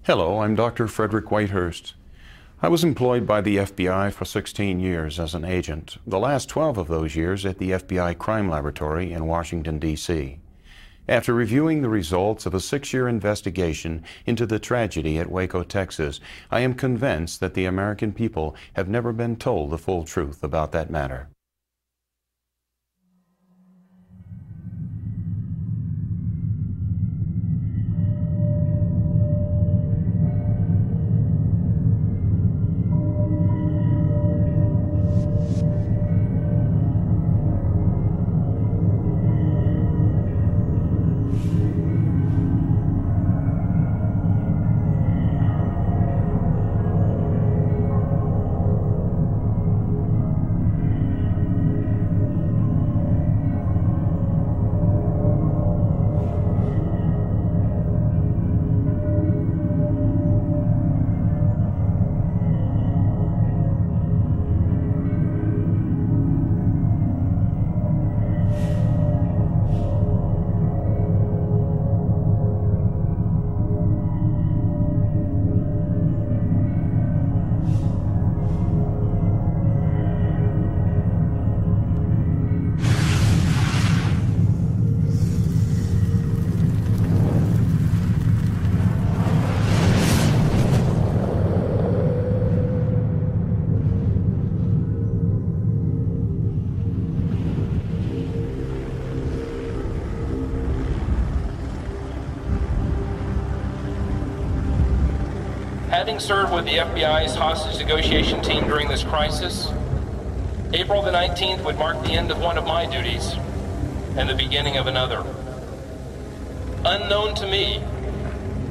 Hello, I'm Dr. Frederick Whitehurst. I was employed by the FBI for 16 years as an agent, the last 12 of those years at the FBI Crime Laboratory in Washington, D.C. After reviewing the results of a 6-year investigation into the tragedy at Waco, Texas, I am convinced that the American people have never been told the full truth about that matter. Having served with the FBI's hostage negotiation team during this crisis, April the 19th would mark the end of one of my duties and the beginning of another. Unknown to me,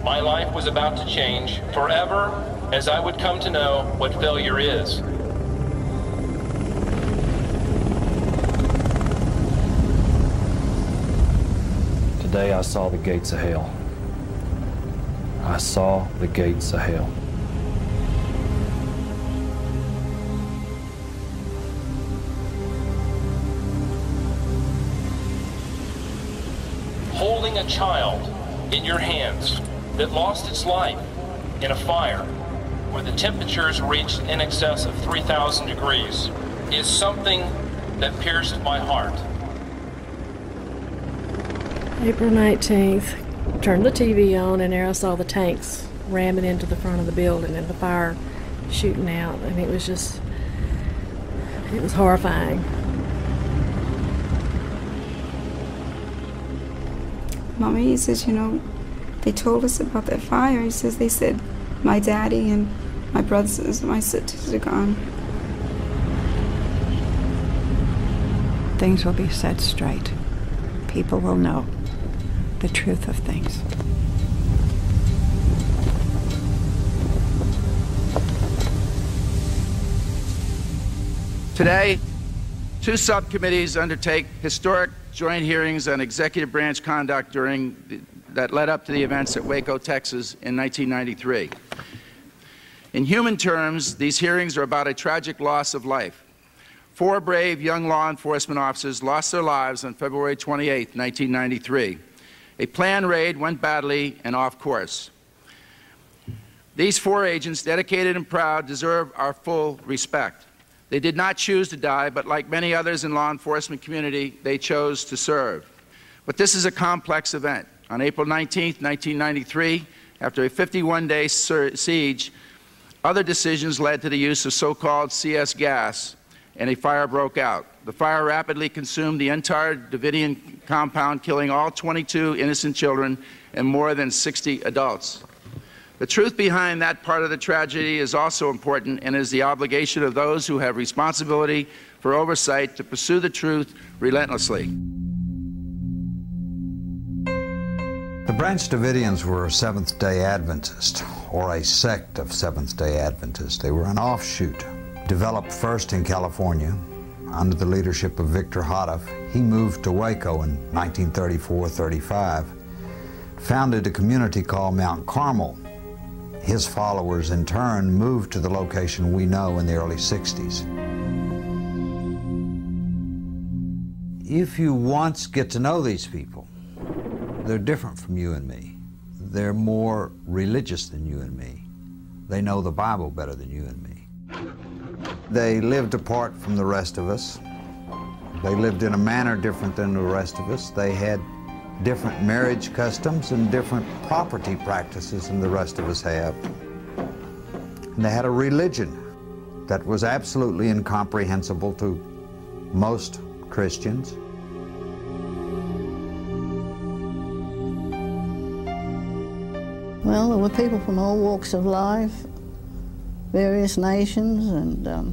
my life was about to change forever as I would come to know what failure is. Today I saw the gates of hell. I saw the gates of hell. Holding a child in your hands that lost its life in a fire where the temperatures reached in excess of 3,000 degrees is something that pierced my heart. April 19th. Turned the TV on, and there I saw the tanks ramming into the front of the building and the fire shooting out, and it was horrifying. Mommy, he says, you know, they told us about that fire. He says, they said my daddy and my brothers and my sisters are gone. Things will be set straight. People will know the truth of things. Today, 2 subcommittees undertake historic joint hearings on executive branch conduct that led up to the events at Waco, Texas in 1993. In human terms, these hearings are about a tragic loss of life. 4 brave young law enforcement officers lost their lives on February 28, 1993. A planned raid went badly and off course. These 4 agents, dedicated and proud, deserve our full respect. They did not choose to die, but like many others in law enforcement community, they chose to serve. But this is a complex event. On April 19, 1993, after a 51-day siege, other decisions led to the use of so-called CS gas, and a fire broke out. The fire rapidly consumed the entire Davidian compound, killing all 22 innocent children and more than 60 adults. The truth behind that part of the tragedy is also important, and is the obligation of those who have responsibility for oversight to pursue the truth relentlessly. The Branch Davidians were a Seventh-day Adventist, or a sect of Seventh-day Adventists. They were an offshoot, developed first in California under the leadership of Victor Houteff. He moved to Waco in 1934-35, founded a community called Mount Carmel. His followers, in turn, moved to the location we know in the early 60s. If you once get to know these people, they're different from you and me. they're more religious than you and me. They know the Bible better than you and me. They lived apart from the rest of us. They lived in a manner different than the rest of us. They had different marriage customs and different property practices than the rest of us have. And they had a religion that was absolutely incomprehensible to most Christians. Well, there were people from all walks of life, various nations, and a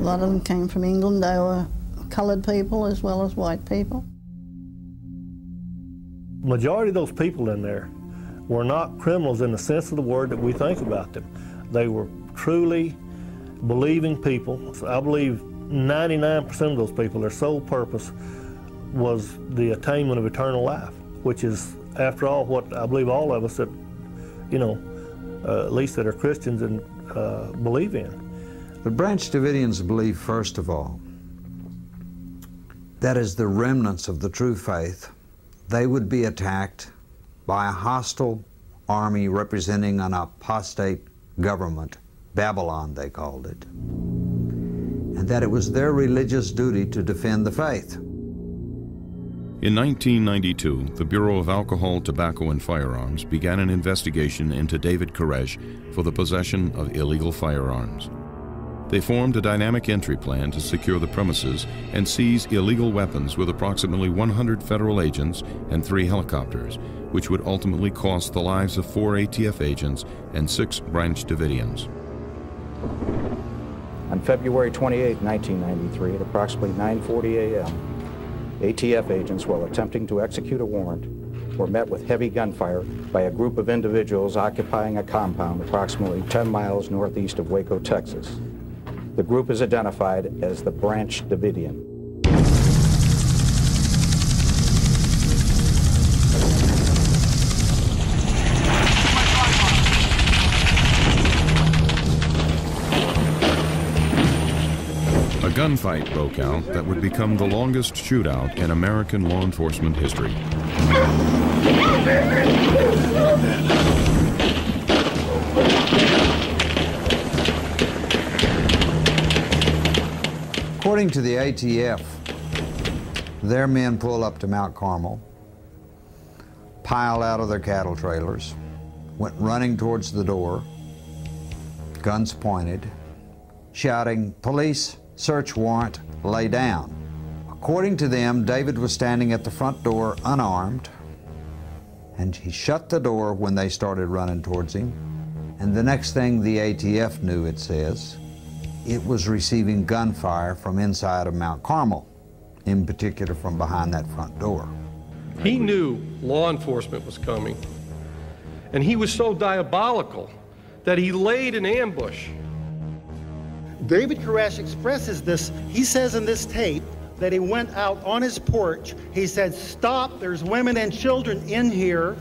lot of them came from England. They were colored people as well as white people. Majority of those people in there were not criminals in the sense of the word that we think about them. They were truly believing people. So I believe 99% of those people, their sole purpose was the attainment of eternal life, which is, after all, what I believe all of us that, you know, at least that are Christians and believe in. The Branch Davidians believe, first of all, that as the remnants of the true faith, they would be attacked by a hostile army representing an apostate government, Babylon they called it, and that it was their religious duty to defend the faith. In 1992, the Bureau of Alcohol, Tobacco, and Firearms began an investigation into David Koresh for the possession of illegal firearms. They formed a dynamic entry plan to secure the premises and seize illegal weapons with approximately 100 federal agents and 3 helicopters, which would ultimately cost the lives of 4 ATF agents and 6 Branch Davidians. On February 28, 1993, at approximately 9:40 a.m., ATF agents, while attempting to execute a warrant, were met with heavy gunfire by a group of individuals occupying a compound approximately 10 miles northeast of Waco, Texas. The group is identified as the Branch Davidian. A gunfight broke out that would become the longest shootout in American law enforcement history. According to the ATF, their men pull up to Mount Carmel, piled out of their cattle trailers, went running towards the door, guns pointed, shouting, "Police, search warrant, lay down." According to them, David was standing at the front door unarmed, and he shut the door when they started running towards him. And the next thing the ATF knew, it says, it was receiving gunfire from inside of Mount Carmel, in particular from behind that front door. He knew law enforcement was coming, and he was so diabolical that he laid an ambush. David Koresh expresses this. He says in this tape that he went out on his porch. He said, "Stop, there's women and children in here,"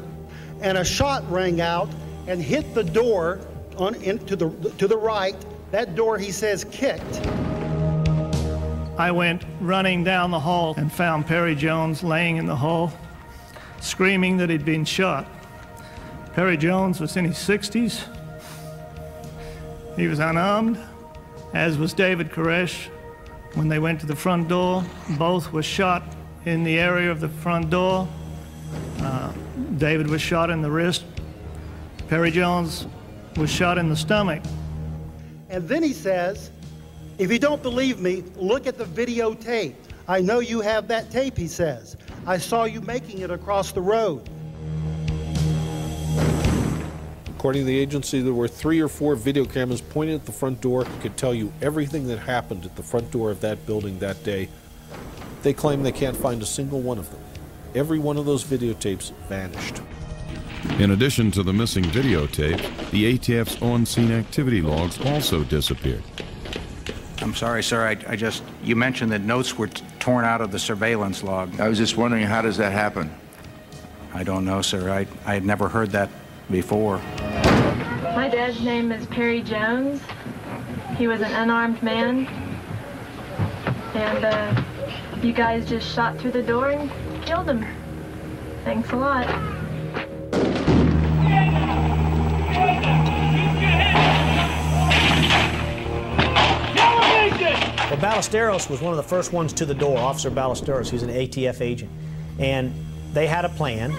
and a shot rang out and hit the door to the right. That door, he says, kicked. I went running down the hall and found Perry Jones laying in the hall, screaming that he'd been shot. Perry Jones was in his 60s. He was unarmed, as was David Koresh. When they went to the front door, both were shot in the area of the front door. David was shot in the wrist. Perry Jones was shot in the stomach. And then he says, "If you don't believe me, look at the videotape. I know you have that tape," he says. "I saw you making it across the road." According to the agency, there were 3 or 4 video cameras pointed at the front door. Could tell you everything that happened at the front door of that building that day. They claim they can't find a single one of them. Every one of those videotapes vanished. In addition to the missing videotape, the ATF's on-scene activity logs also disappeared. I'm sorry, sir, you mentioned that notes were torn out of the surveillance log. I was just wondering, how does that happen? I don't know, sir. I had never heard that before. My dad's name is Perry Jones. He was an unarmed man. And you guys just shot through the door and killed him. Thanks a lot. Well, Ballesteros was one of the first ones to the door, Officer Ballesteros. He's an ATF agent. And they had a plan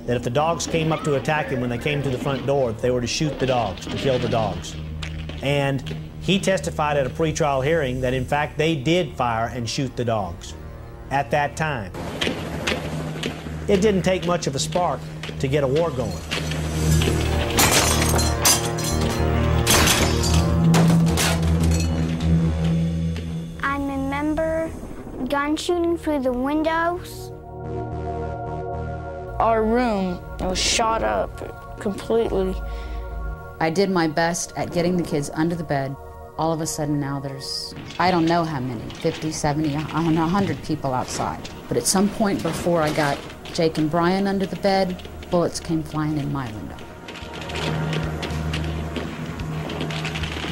that if the dogs came up to attack him when they came to the front door, they were to shoot the dogs, to kill the dogs. And he testified at a pretrial hearing that, in fact, they did fire and shoot the dogs at that time. It didn't take much of a spark to get a war going. I remember gun shooting through the windows. Our room was shot up completely. I did my best at getting the kids under the bed. All of a sudden now there's, I don't know how many, 50, 70, I don't know, 100 people outside. But at some point before I got Jake and Brian under the bed, bullets came flying in my window.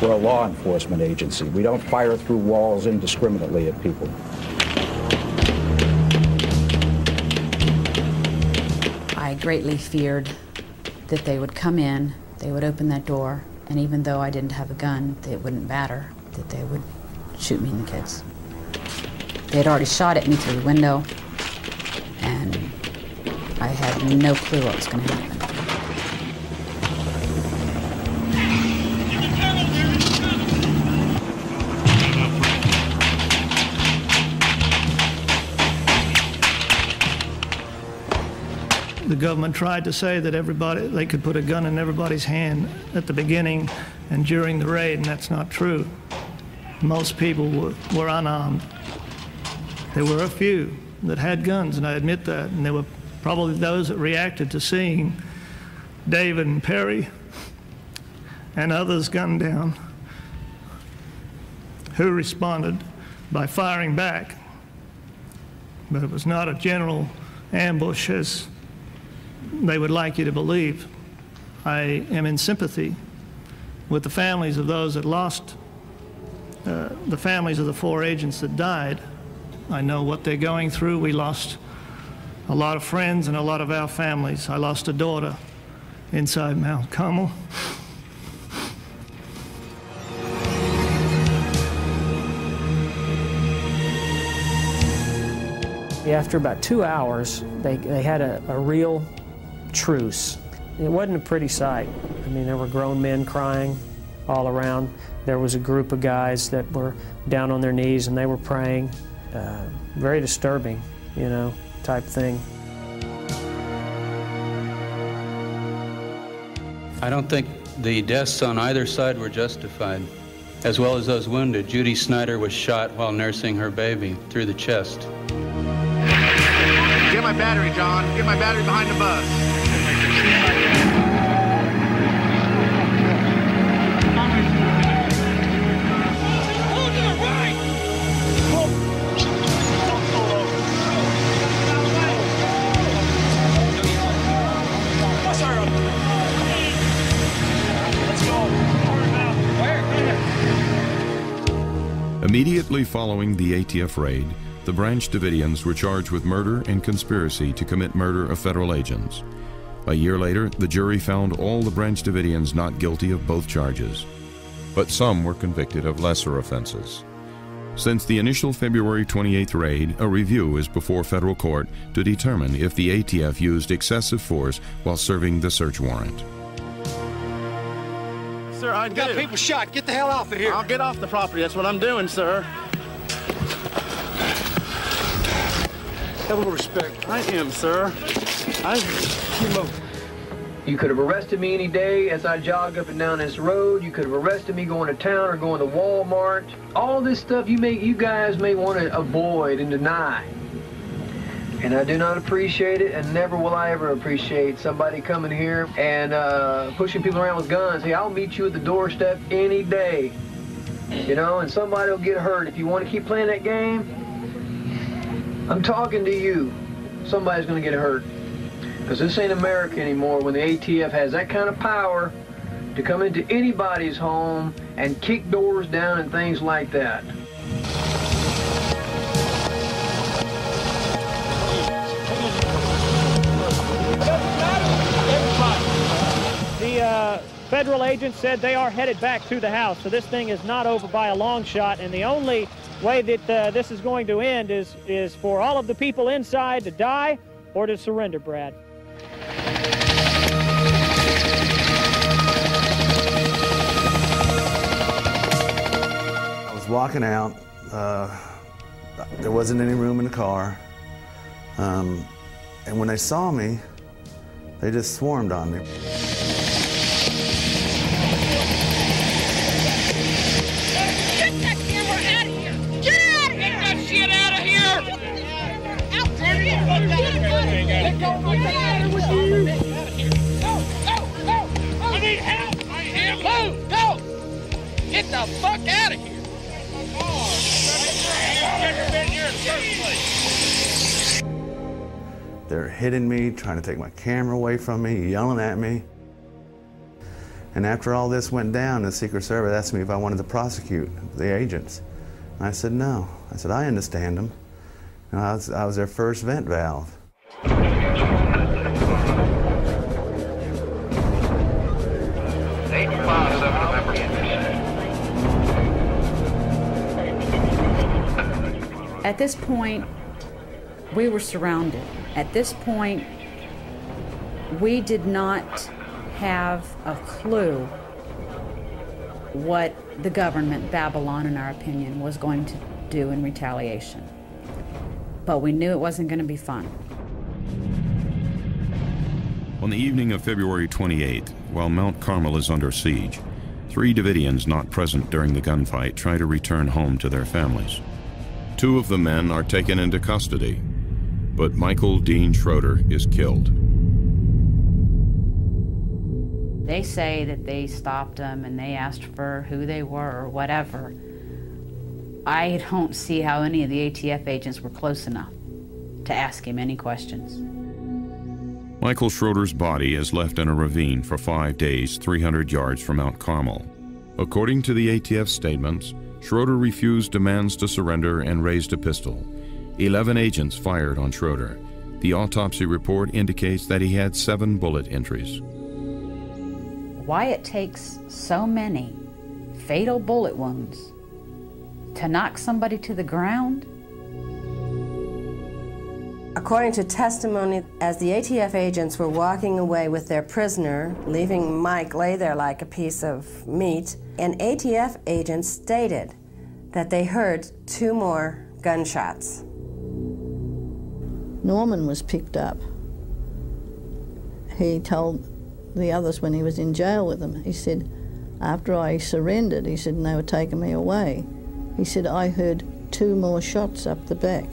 We're a law enforcement agency. We don't fire through walls indiscriminately at people. I greatly feared that they would come in, they would open that door, and even though I didn't have a gun, it wouldn't matter, that they would shoot me and the kids. They had already shot at me through the window, and I had no clue what was going to happen. The government tried to say that they could put a gun in everybody's hand at the beginning and during the raid, and that's not true. Most people were unarmed. There were a few that had guns, and I admit that, and there were probably those that reacted to seeing David and Perry and others gunned down, who responded by firing back. But it was not a general ambush as they would like you to believe. I am in sympathy with the families of those that lost, the families of the 4 agents that died. I know what they're going through. We lost a lot of friends and a lot of our families. I lost a daughter inside Mount Carmel. After about 2 hours, they had a real truce. It wasn't a pretty sight. I mean, there were grown men crying all around. There was a group of guys that were down on their knees and they were praying. Very disturbing, you know, type thing. I don't think the deaths on either side were justified, as well as those wounded. Judy Snyder was shot while nursing her baby through the chest. Get my battery, John. Get my battery behind the bus. Immediately following the ATF raid, the Branch Davidians were charged with murder and conspiracy to commit murder of federal agents. A year later, the jury found all the Branch Davidians not guilty of both charges, but some were convicted of lesser offenses. Since the initial February 28th raid, a review is before federal court to determine if the ATF used excessive force while serving the search warrant. Sir, I got people shot. Get the hell off of here. I'll get off the property. That's what I'm doing, sir. Have a little respect. I am, sir. You could have arrested me any day as I jogged up and down this road. You could have arrested me going to town or going to Walmart. All this stuff you guys may want to avoid and deny. And I do not appreciate it, and never will I ever appreciate somebody coming here and pushing people around with guns. Hey, I'll meet you at the doorstep any day. You know, and somebody will get hurt. If you want to keep playing that game, I'm talking to you. Somebody's going to get hurt. Because this ain't America anymore when the ATF has that kind of power to come into anybody's home and kick doors down and things like that. Federal agents said they are headed back to the house, so this thing is not over by a long shot, and the only way that this is going to end is for all of the people inside to die or to surrender, Brad. I was walking out. There wasn't any room in the car. And when they saw me, they just swarmed on me. Get that camera out of here! Get out of here! Get that shit out of here! Out there! Get out of here! Go! I need help! I am! Go! Get the fuck out of here! They're hitting me, trying to take my camera away from me, yelling at me. And after all this went down, the Secret Service asked me if I wanted to prosecute the agents. And I said no. I said, I understand them. And I was their first vent valve. At this point, we were surrounded. At this point, we did not have a clue what the government, Babylon in our opinion, was going to do in retaliation. But we knew it wasn't going to be fun. On the evening of February 28th, while Mount Carmel is under siege, 3 Davidians not present during the gunfight try to return home to their families. 2 of the men are taken into custody, but Michael Dean Schroeder is killed. They say that they stopped them and they asked for who they were or whatever. I don't see how any of the ATF agents were close enough to ask him any questions. Michael Schroeder's body is left in a ravine for 5 days, 300 yards from Mount Carmel. According to the ATF statements, Schroeder refused demands to surrender and raised a pistol. 11 agents fired on Schroeder. The autopsy report indicates that he had 7 bullet entries. Why it takes so many fatal bullet wounds to knock somebody to the ground? According to testimony, as the ATF agents were walking away with their prisoner, leaving Mike lay there like a piece of meat, an ATF agent stated that they heard 2 more gunshots. Norman was picked up. He told the others when he was in jail with them, he said, after I surrendered, he said, and they were taking me away, he said, I heard 2 more shots up the back.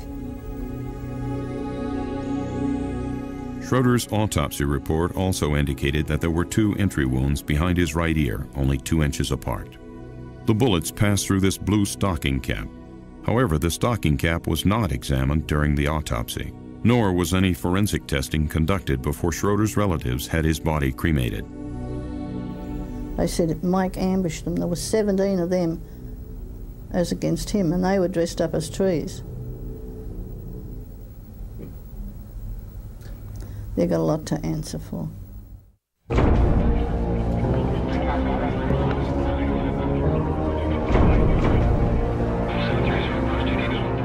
Schroeder's autopsy report also indicated that there were 2 entry wounds behind his right ear, only 2 inches apart. The bullets passed through this blue stocking cap. However, the stocking cap was not examined during the autopsy, nor was any forensic testing conducted before Schroeder's relatives had his body cremated. They said Mike ambushed them. There were 17 of them as against him, and they were dressed up as trees. They've got a lot to answer for.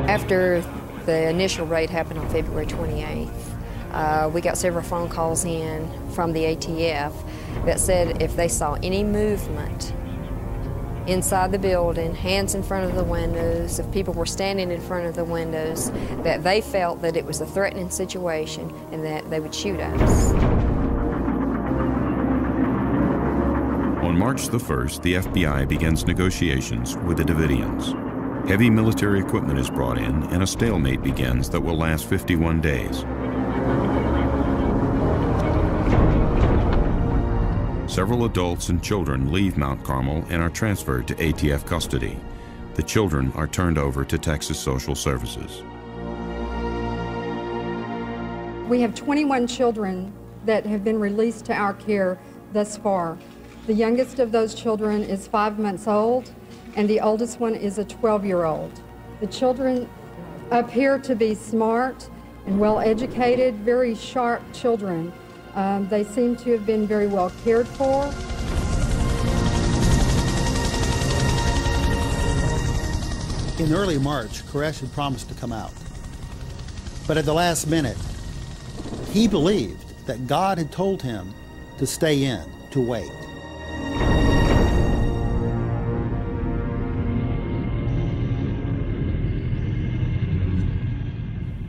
After the initial raid happened on February 28th, we got several phone calls in from the ATF that said if they saw any movement inside the building, hands in front of the windows, if people were standing in front of the windows, that they felt that it was a threatening situation and that they would shoot us. On March the 1st, the FBI begins negotiations with the Davidians. Heavy military equipment is brought in and a stalemate begins that will last 51 days. Several adults and children leave Mount Carmel and are transferred to ATF custody. The children are turned over to Texas Social Services. We have 21 children that have been released to our care thus far. The youngest of those children is 5 months old, and the oldest one is a 12-year-old. The children appear to be smart and well-educated, very sharp children. They seem to have been very well cared for. In early March, Koresh had promised to come out. But at the last minute, he believed that God had told him to stay in, to wait.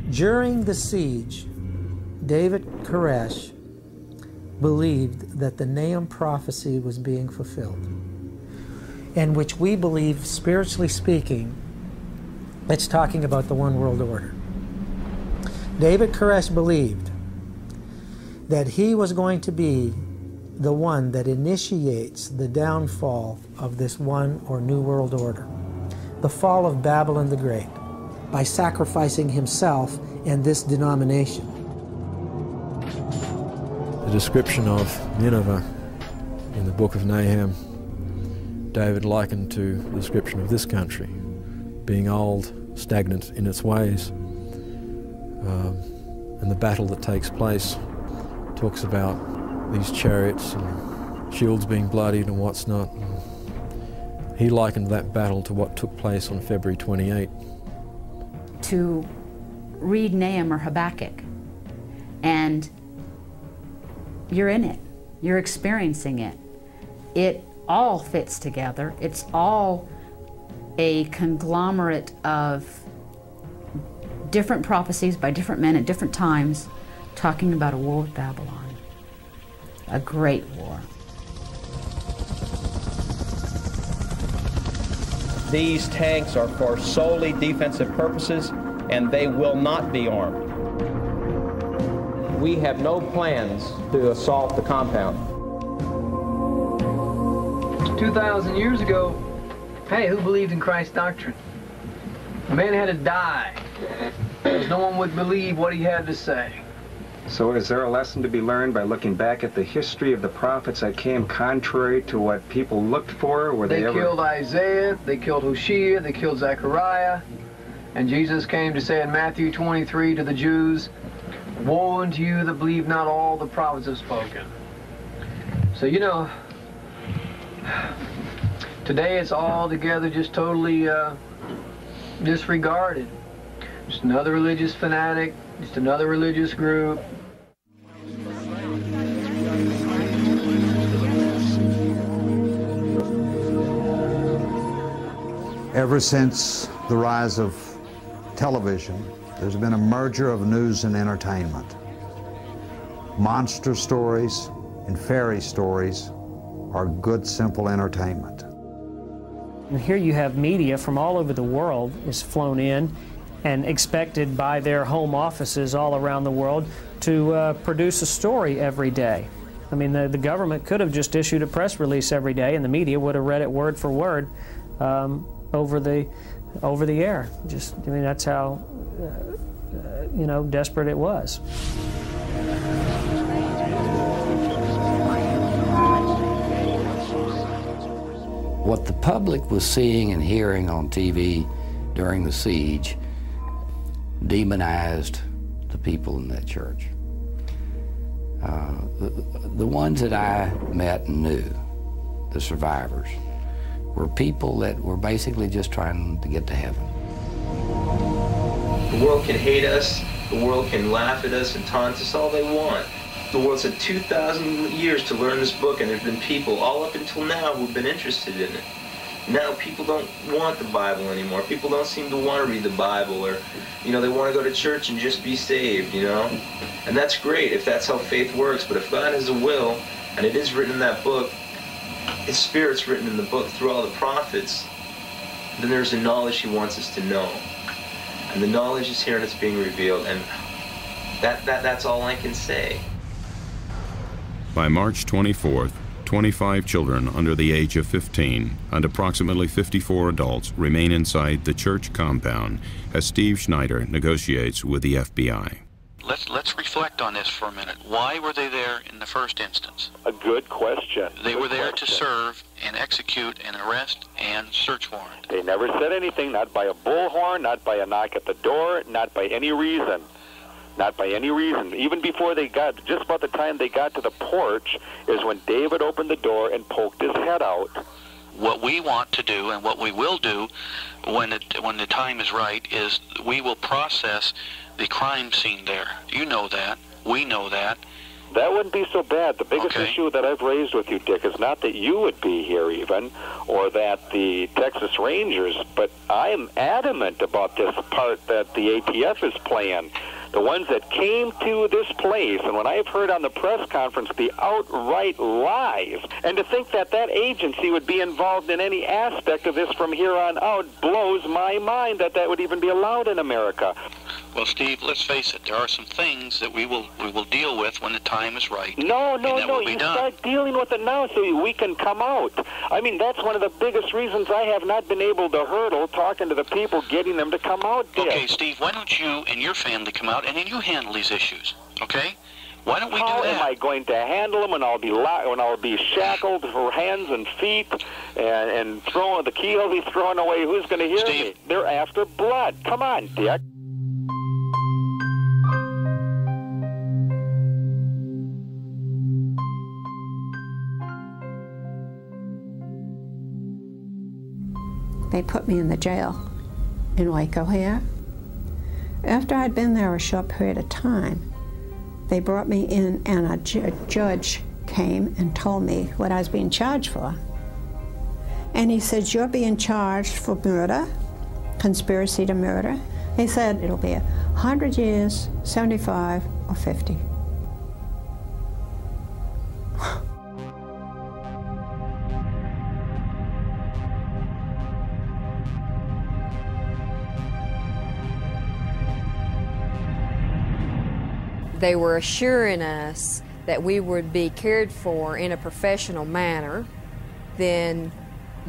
During the siege, David Koresh believed that the Nahum prophecy was being fulfilled, and which we believe, spiritually speaking, it's talking about the one world order. David Koresh believed that he was going to be the one that initiates the downfall of this one or new world order, the fall of Babylon the Great, by sacrificing himself and this denomination. The description of Nineveh in the book of Nahum, David likened to the description of this country, being old, stagnant in its ways. And the battle that takes place talks about these chariots and shields being bloodied and what's not. He likened that battle to what took place on February 28. To read Nahum or Habakkuk, and you're in it, you're experiencing it. It all fits together. It's all a conglomerate of different prophecies by different men at different times, talking about a war with Babylon, a great war. These tanks are for solely defensive purposes, and they will not be armed. We have no plans to assault the compound. 2,000 years ago, hey, who believed in Christ's doctrine? A man had to die, because no one would believe what he had to say. So is there a lesson to be learned by looking back at the history of the prophets that came contrary to what people looked for? Were they killed Isaiah, they killed Hosea, they killed Zechariah, and Jesus came to say in Matthew 23 to the Jews, "Woe unto you that believe not all the prophets have spoken." So, you know, today it's all together just totally disregarded. Just another religious fanatic, just another religious group. Ever since the rise of television, there's been a merger of news and entertainment. Monster stories and fairy stories are good, simple entertainment. And here you have media from all over the world is flown in and expected by their home offices all around the world to produce a story every day. I mean, the government could have just issued a press release every day and the media would have read it word for word over the air. Just, I mean, that's how, you know, desperate it was. What the public was seeing and hearing on TV during the siege demonized the people in that church. The ones that I met and knew, the survivors, were people that were basically just trying to get to heaven. The world can hate us, the world can laugh at us and taunt us all they want. The world's had 2,000 years to learn this book, and there's been people all up until now who've been interested in it. Now people don't want the Bible anymore. People don't seem to want to read the Bible, or, you know, they want to go to church and just be saved, you know? And that's great if that's how faith works, but if God has a will, and it is written in that book, His Spirit's written in the book through all the prophets, then there's a knowledge He wants us to know. And the knowledge is here and it's being revealed, and that's all I can say. By March 24th, 25 children under the age of 15 and approximately 54 adults remain inside the church compound as Steve Schneider negotiates with the FBI. Let's reflect on this for a minute. Why were they there in the first instance? A good question. They were there to serve and execute an arrest and search warrant. They never said anything, not by a bullhorn, not by a knock at the door, not by any reason. Not by any reason. Even before they got, just about the time they got to the porch is when David opened the door and poked his head out What we want to do and what we will do when the time is right is we will process the crime scene there. You know that. We know that. That wouldn't be so bad. The biggest issue that I've raised with you, Dick, is not that you would be here even, or that the Texas Rangers, but I am adamant about this part that the ATF is playing. The ones that came to this place, and when I've heard on the press conference the outright lies, and to think that that agency would be involved in any aspect of this from here on out blows my mind that that would even be allowed in America. Well, Steve, let's face it. There are some things that we will deal with when the time is right. No. You start dealing with it now so we can come out. I mean, that's one of the biggest reasons I have not been able to hurdle talking to the people, getting them to come out, Dick. Okay, Steve, why don't you and your family come out and then you handle these issues, okay? Why don't we do that? How am I going to handle them when I'll be shackled for hands and feet and throwing the key will be thrown away? Who's going to hear me? They're after blood. Come on, Dick. They put me in the jail in Waco here. After I'd been there a short period of time, they brought me in and a judge came and told me what I was being charged for. And he said, you're being charged for murder, conspiracy to murder. He said, it'll be 100 years, 75, or 50. They were assuring us that we would be cared for in a professional manner. Then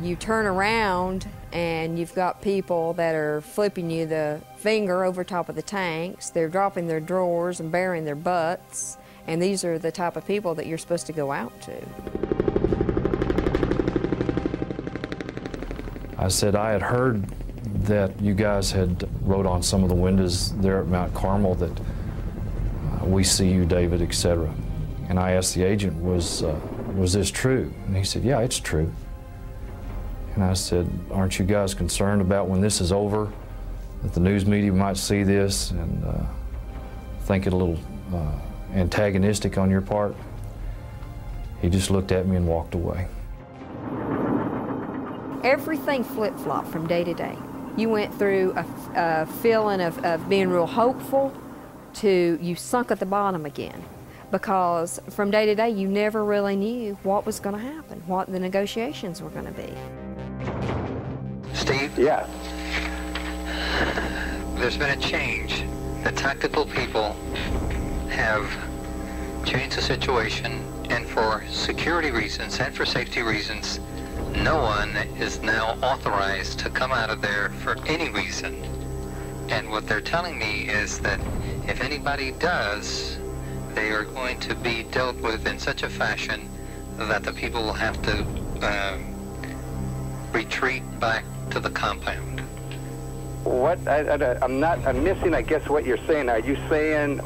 you turn around and you've got people that are flipping you the finger over top of the tanks. They're dropping their drawers and baring their butts. And these are the type of people that you're supposed to go out to. I said I had heard that you guys had wrote on some of the windows there at Mount Carmel that we see you, David, etc. And I asked the agent, was this true? And he said, yeah, it's true. And I said, aren't you guys concerned about when this is over, that the news media might see this and think it a little antagonistic on your part? He just looked at me and walked away. Everything flip-flopped from day to day. You went through a feeling of being real hopeful to you sunk at the bottom again, because from day to day you never really knew what was going to happen, what the negotiations were going to be. Steve? Yeah. There's been a change. The tactical people have changed the situation, and for security reasons and for safety reasons, no one is now authorized to come out of there for any reason. And what they're telling me is that if anybody does, they are going to be dealt with in such a fashion that the people will have to retreat back to the compound. What? I'm missing, I guess, what you're saying. Are you saying,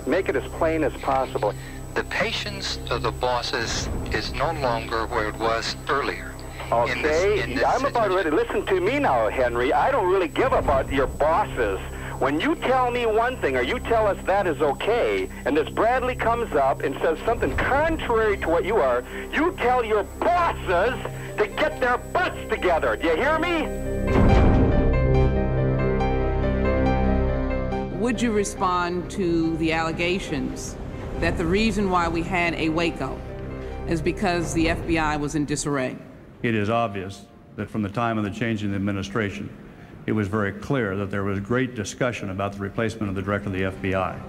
make it as plain as possible? The patience of the bosses is no longer where it was earlier. Okay, I'm about ready. Listen to me now, Henry. I don't really give about your bosses. When you tell me one thing, or you tell us that is okay, and this Bradley comes up and says something contrary to what you are, you tell your bosses to get their butts together. Do you hear me? Would you respond to the allegations that the reason why we had a Waco is because the FBI was in disarray? It is obvious that from the time of the change in the administration, it was very clear that there was great discussion about the replacement of the director of the FBI.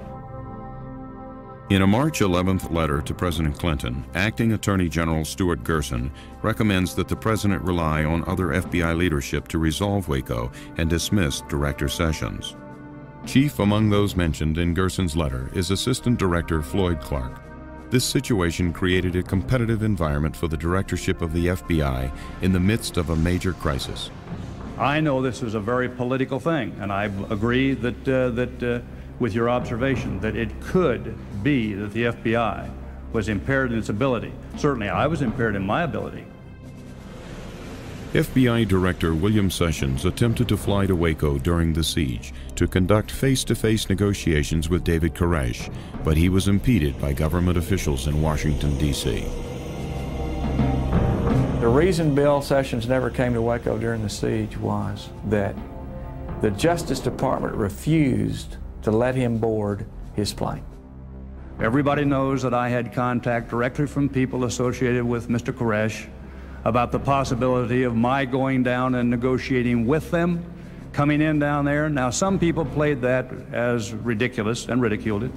In a March 11th letter to President Clinton, Acting Attorney General Stuart Gerson recommends that the president rely on other FBI leadership to resolve Waco and dismiss Director Sessions. Chief among those mentioned in Gerson's letter is Assistant Director Floyd Clark. This situation created a competitive environment for the directorship of the FBI in the midst of a major crisis. I know this is a very political thing, and I agree that with your observation that it could be that the FBI was impaired in its ability. Certainly I was impaired in my ability. FBI Director William Sessions attempted to fly to Waco during the siege to conduct face-to-face negotiations with David Koresh, but he was impeded by government officials in Washington, D.C. The reason Bill Sessions never came to Waco during the siege was that the Justice Department refused to let him board his plane. Everybody knows that I had contact directly from people associated with Mr. Koresh about the possibility of my going down and negotiating with them, coming in down there. Now, some people played that as ridiculous and ridiculed it,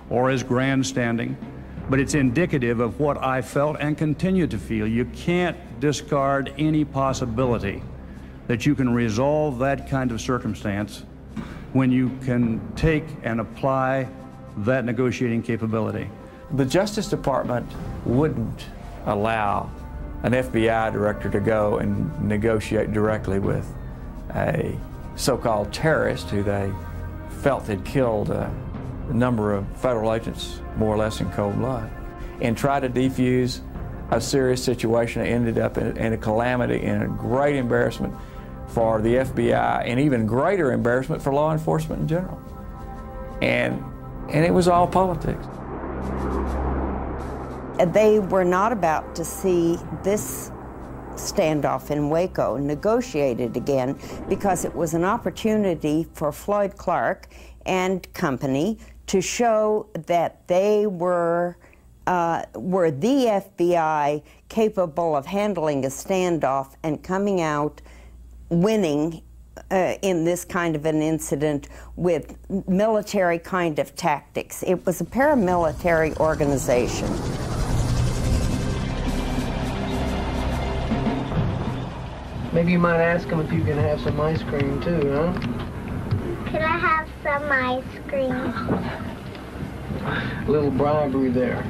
or as grandstanding, but it's indicative of what I felt and continue to feel. You can't discard any possibility that you can resolve that kind of circumstance when you can take and apply that negotiating capability. The Justice Department wouldn't allow an FBI director to go and negotiate directly with a so-called terrorist who they felt had killed a number of federal agents, more or less in cold blood, and try to defuse a serious situation that ended up in a calamity and a great embarrassment for the FBI and even greater embarrassment for law enforcement in general. And it was all politics. They were not about to see this standoff in Waco negotiated again because it was an opportunity for Floyd Clark and company to show that they were the FBI capable of handling a standoff and coming out winning in this kind of an incident with military kind of tactics. It was a paramilitary organization. Maybe you might ask them if you can have some ice cream too, huh? Could I have some ice cream? A little bribery there.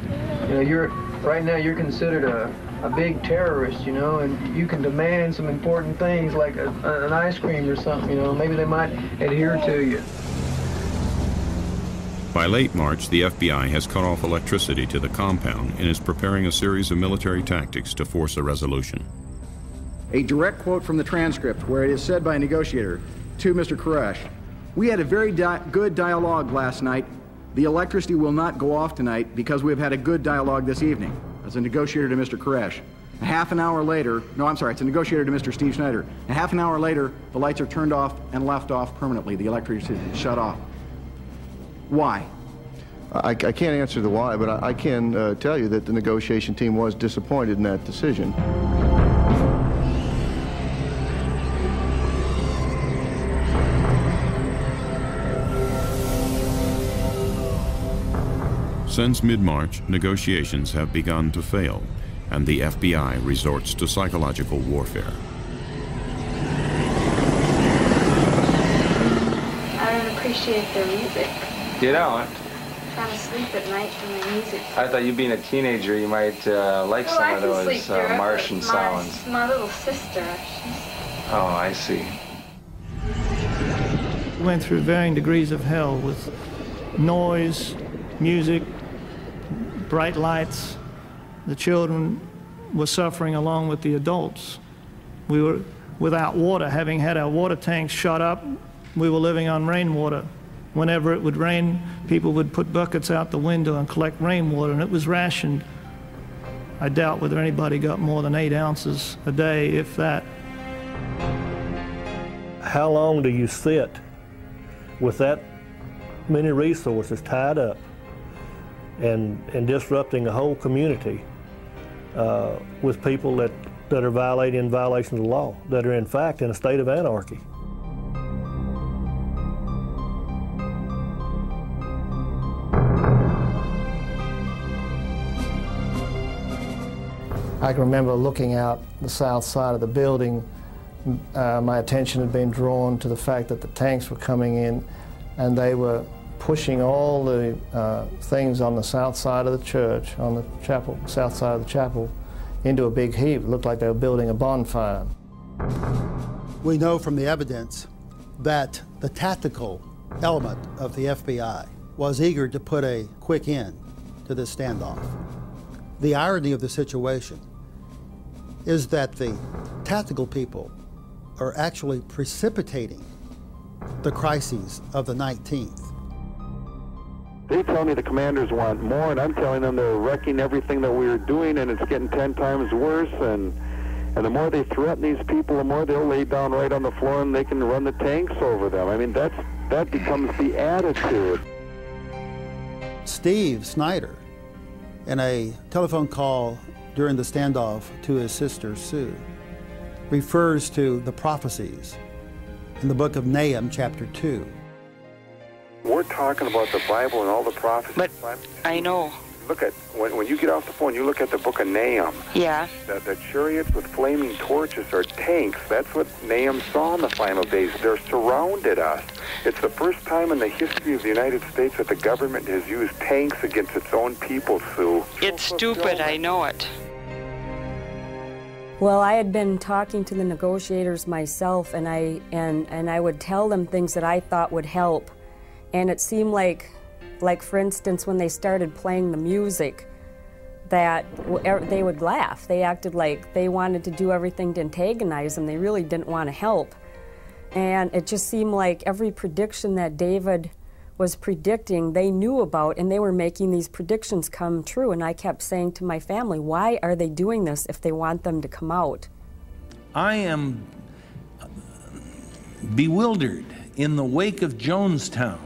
You know, right now you're considered a big terrorist, you know, and you can demand some important things like an ice cream or something, you know. Maybe they might adhere to you. By late March, the FBI has cut off electricity to the compound and is preparing a series of military tactics to force a resolution. A direct quote from the transcript where it is said by a negotiator to Mr. Koresh, "We had a very good dialogue last night. The electricity will not go off tonight because we have had a good dialogue this evening." As a negotiator to Mr. Koresh. A half an hour later, no, I'm sorry, it's a negotiator to Mr. Steve Schneider. A half an hour later, the lights are turned off and left off permanently. The electricity is shut off. Why? I can't answer the why, but I can tell you that the negotiation team was disappointed in that decision. Since mid-March, negotiations have begun to fail, and the FBI resorts to psychological warfare. I don't appreciate their music. You don't? I'm trying to sleep at night from their music. I thought you being a teenager, you might like some of those Martian sounds. My little sister. Oh, I see. We went through varying degrees of hell with noise, music, bright lights. The children were suffering along with the adults. We were without water, having had our water tanks shut up. We were living on rainwater. Whenever it would rain, people would put buckets out the window and collect rainwater, and it was rationed. I doubt whether anybody got more than 8 ounces a day, if that. How long do you sit with that many resources tied up and disrupting a whole community with people that are violating violations of the law, that are in fact in a state of anarchy? I can remember looking out the south side of the building. My attention had been drawn to the fact that the tanks were coming in and they were pushing all the things on the south side of the church, on the chapel, south side of the chapel, into a big heap. It looked like they were building a bonfire. We know from the evidence that the tactical element of the FBI was eager to put a quick end to this standoff. The irony of the situation is that the tactical people are actually precipitating the crises of the 19th. They tell me the commanders want more, and I'm telling them they're wrecking everything that we're doing, and it's getting 10 times worse. And the more they threaten these people, the more they'll lay down right on the floor, and they can run the tanks over them. I mean, that becomes the attitude. Steve Snyder, in a telephone call during the standoff to his sister Sue, refers to the prophecies in the book of Nahum, chapter 2. We're talking about the Bible and all the prophecies. But I know. Look at, when you get off the phone, you look at the book of Nahum. Yeah. The chariots with flaming torches are tanks. That's what Nahum saw in the final days. They're surrounded us. It's the first time in the history of the United States that the government has used tanks against its own people, Sue. It's stupid, I know it. Well, I had been talking to the negotiators myself, and I would tell them things that I thought would help. And it seemed like for instance, when they started playing the music, that they would laugh. They acted like they wanted to do everything to antagonize them. They really didn't want to help. And it just seemed like every prediction that David was predicting, they knew about, and they were making these predictions come true. And I kept saying to my family, why are they doing this if they want them to come out? I am bewildered in the wake of Jonestown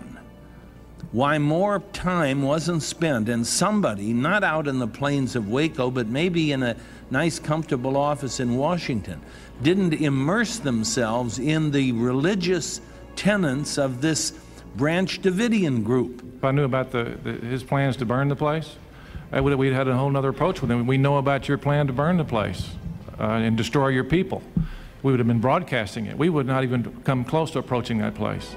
why more time wasn't spent, and somebody, not out in the plains of Waco, but maybe in a nice, comfortable office in Washington, didn't immerse themselves in the religious tenets of this Branch Davidian group. If I knew about his plans to burn the place, we'd had a whole other approach with him. We know about your plan to burn the place and destroy your people. We would have been broadcasting it. We would not even come close to approaching that place.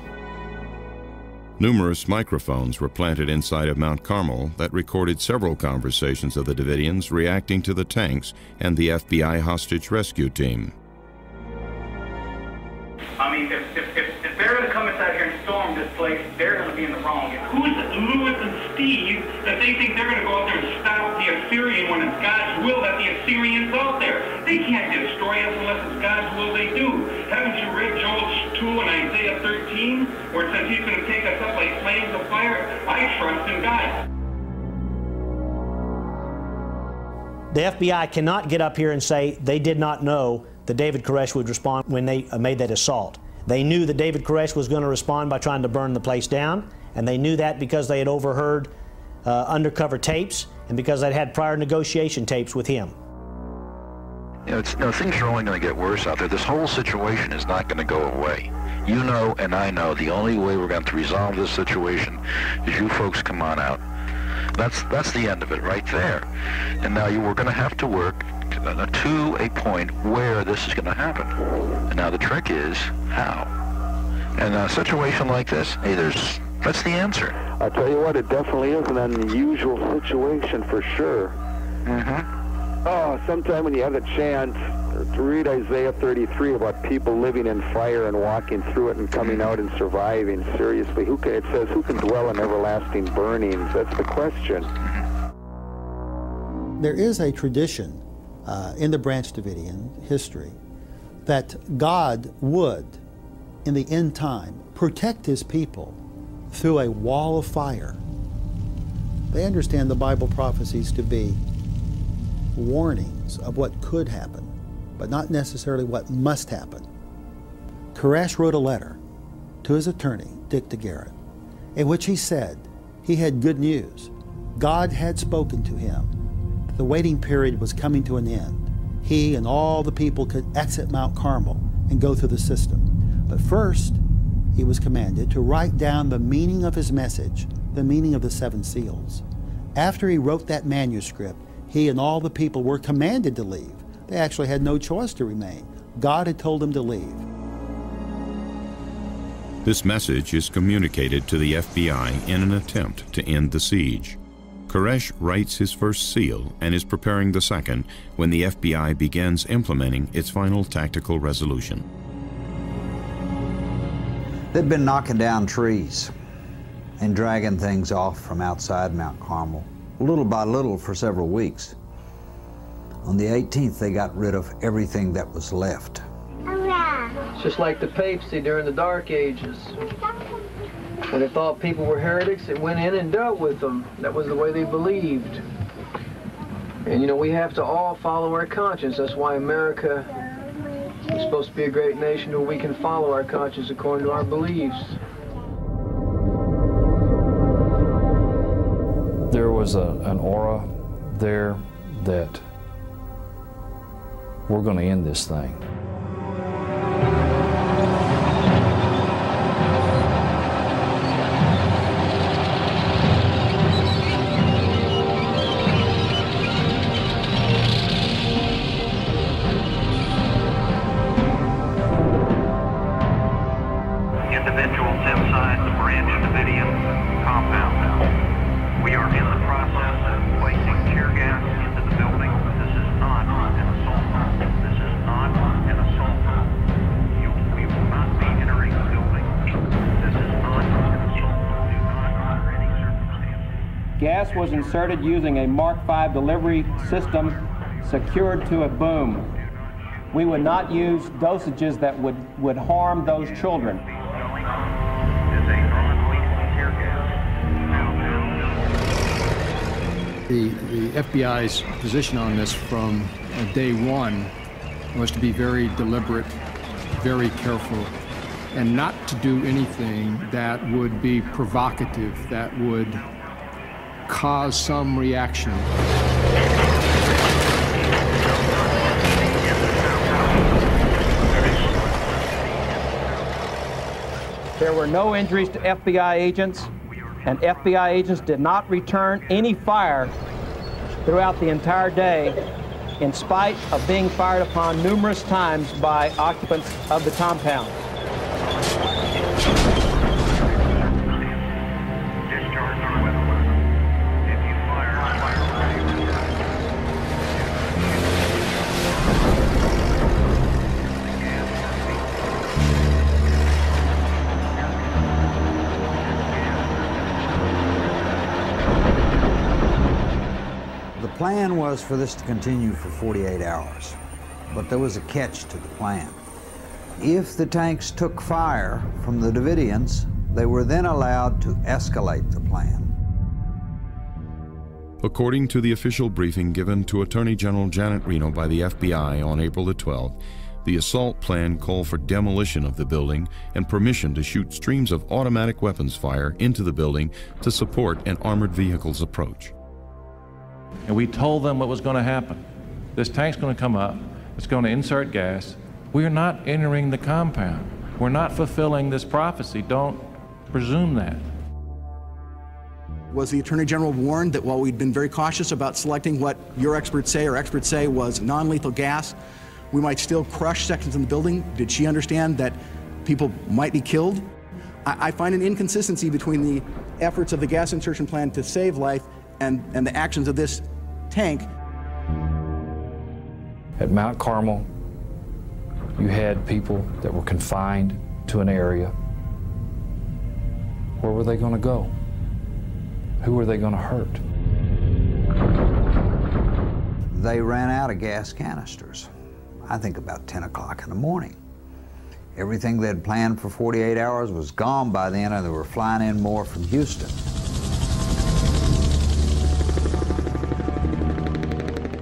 Numerous microphones were planted inside of Mount Carmel that recorded several conversations of the Davidians reacting to the tanks and the FBI hostage rescue team. I mean, if they're going to come inside here and storm this place, they're going to be in the wrong. Who's Louis and Steve that they think they're going to go out there and stop the Assyrian when it's God's will that the Assyrian's out there? They can't destroy us unless it's God's will they do. Haven't you read Joel 2 and Isaiah 13, where it says he's going to take us up like flames of fire? I trust in God. The FBI cannot get up here and say they did not know that David Koresh would respond when they made that assault. They knew that David Koresh was going to respond by trying to burn the place down, and they knew that because they had overheard undercover tapes and because they'd had prior negotiation tapes with him. You know, things are only going to get worse out there. This whole situation is not going to go away. You know and I know the only way we're going to resolve this situation is you folks come on out. That's the end of it right there. And now we're going to have to work to a point where this is going to happen. And now the trick is how. And a situation like this, hey, that's the answer. I'll tell you what, it definitely is an unusual situation for sure. Oh, sometime when you have the chance, read Isaiah 33 about people living in fire and walking through it and coming out and surviving. Seriously, it says, who can dwell in everlasting burnings? That's the question. There is a tradition in the Branch Davidian history that God would, in the end time, protect his people through a wall of fire. They understand the Bible prophecies to be warnings of what could happen, but not necessarily what must happen. Koresh wrote a letter to his attorney, Dick DeGarrett, in which he said he had good news. God had spoken to him. The waiting period was coming to an end. He and all the people could exit Mount Carmel and go through the system. But first, he was commanded to write down the meaning of his message, the meaning of the 7 seals. After he wrote that manuscript, he and all the people were commanded to leave. They actually had no choice to remain. God had told them to leave. This message is communicated to the FBI in an attempt to end the siege. Koresh writes his first seal and is preparing the second when the FBI begins implementing its final tactical resolution. They'd been knocking down trees and dragging things off from outside Mount Carmel, little by little for several weeks. On the 18th, they got rid of everything that was left. It's just like the papacy during the Dark Ages. When they thought people were heretics, it went in and dealt with them. That was the way they believed. And you know, we have to all follow our conscience. That's why America is supposed to be a great nation where we can follow our conscience according to our beliefs. There was an aura there that we're going to end this thing. Individuals inside the Branch Davidian compound. We are in the process of placing tear gas into the building. This is not an assault. This is not an assault. We will not be entering the building. This is not an assault. Do not, under any circumstances. Gas was inserted using a Mark V delivery system secured to a boom. We would not use dosages that would harm those children. The FBI's position on this from day one was to be very deliberate, very careful, and not to do anything that would be provocative, that would cause some reaction. There were no injuries to FBI agents, and FBI agents did not return any fire throughout the entire day, in spite of being fired upon numerous times by occupants of the compound. The plan was for this to continue for 48 hours, but there was a catch to the plan. If the tanks took fire from the Davidians, they were then allowed to escalate the plan. According to the official briefing given to Attorney General Janet Reno by the FBI on April the 12th, the assault plan called for demolition of the building and permission to shoot streams of automatic weapons fire into the building to support an armored vehicle's approach. And we told them what was going to happen. This tank's going to come up, it's going to insert gas. We're not entering the compound. We're not fulfilling this prophecy. Don't presume that. Was the Attorney General warned that while we'd been very cautious about selecting what your experts say or experts say was non-lethal gas, we might still crush sections in the building? Did she understand that people might be killed? I find an inconsistency between the efforts of the gas insertion plan to save life and the actions of this tank. At Mount Carmel, you had people that were confined to an area. Where were they going to go? Who were they going to hurt? They ran out of gas canisters, I think about 10 o'clock in the morning. Everything they'd planned for 48 hours was gone by then, and they were flying in more from Houston.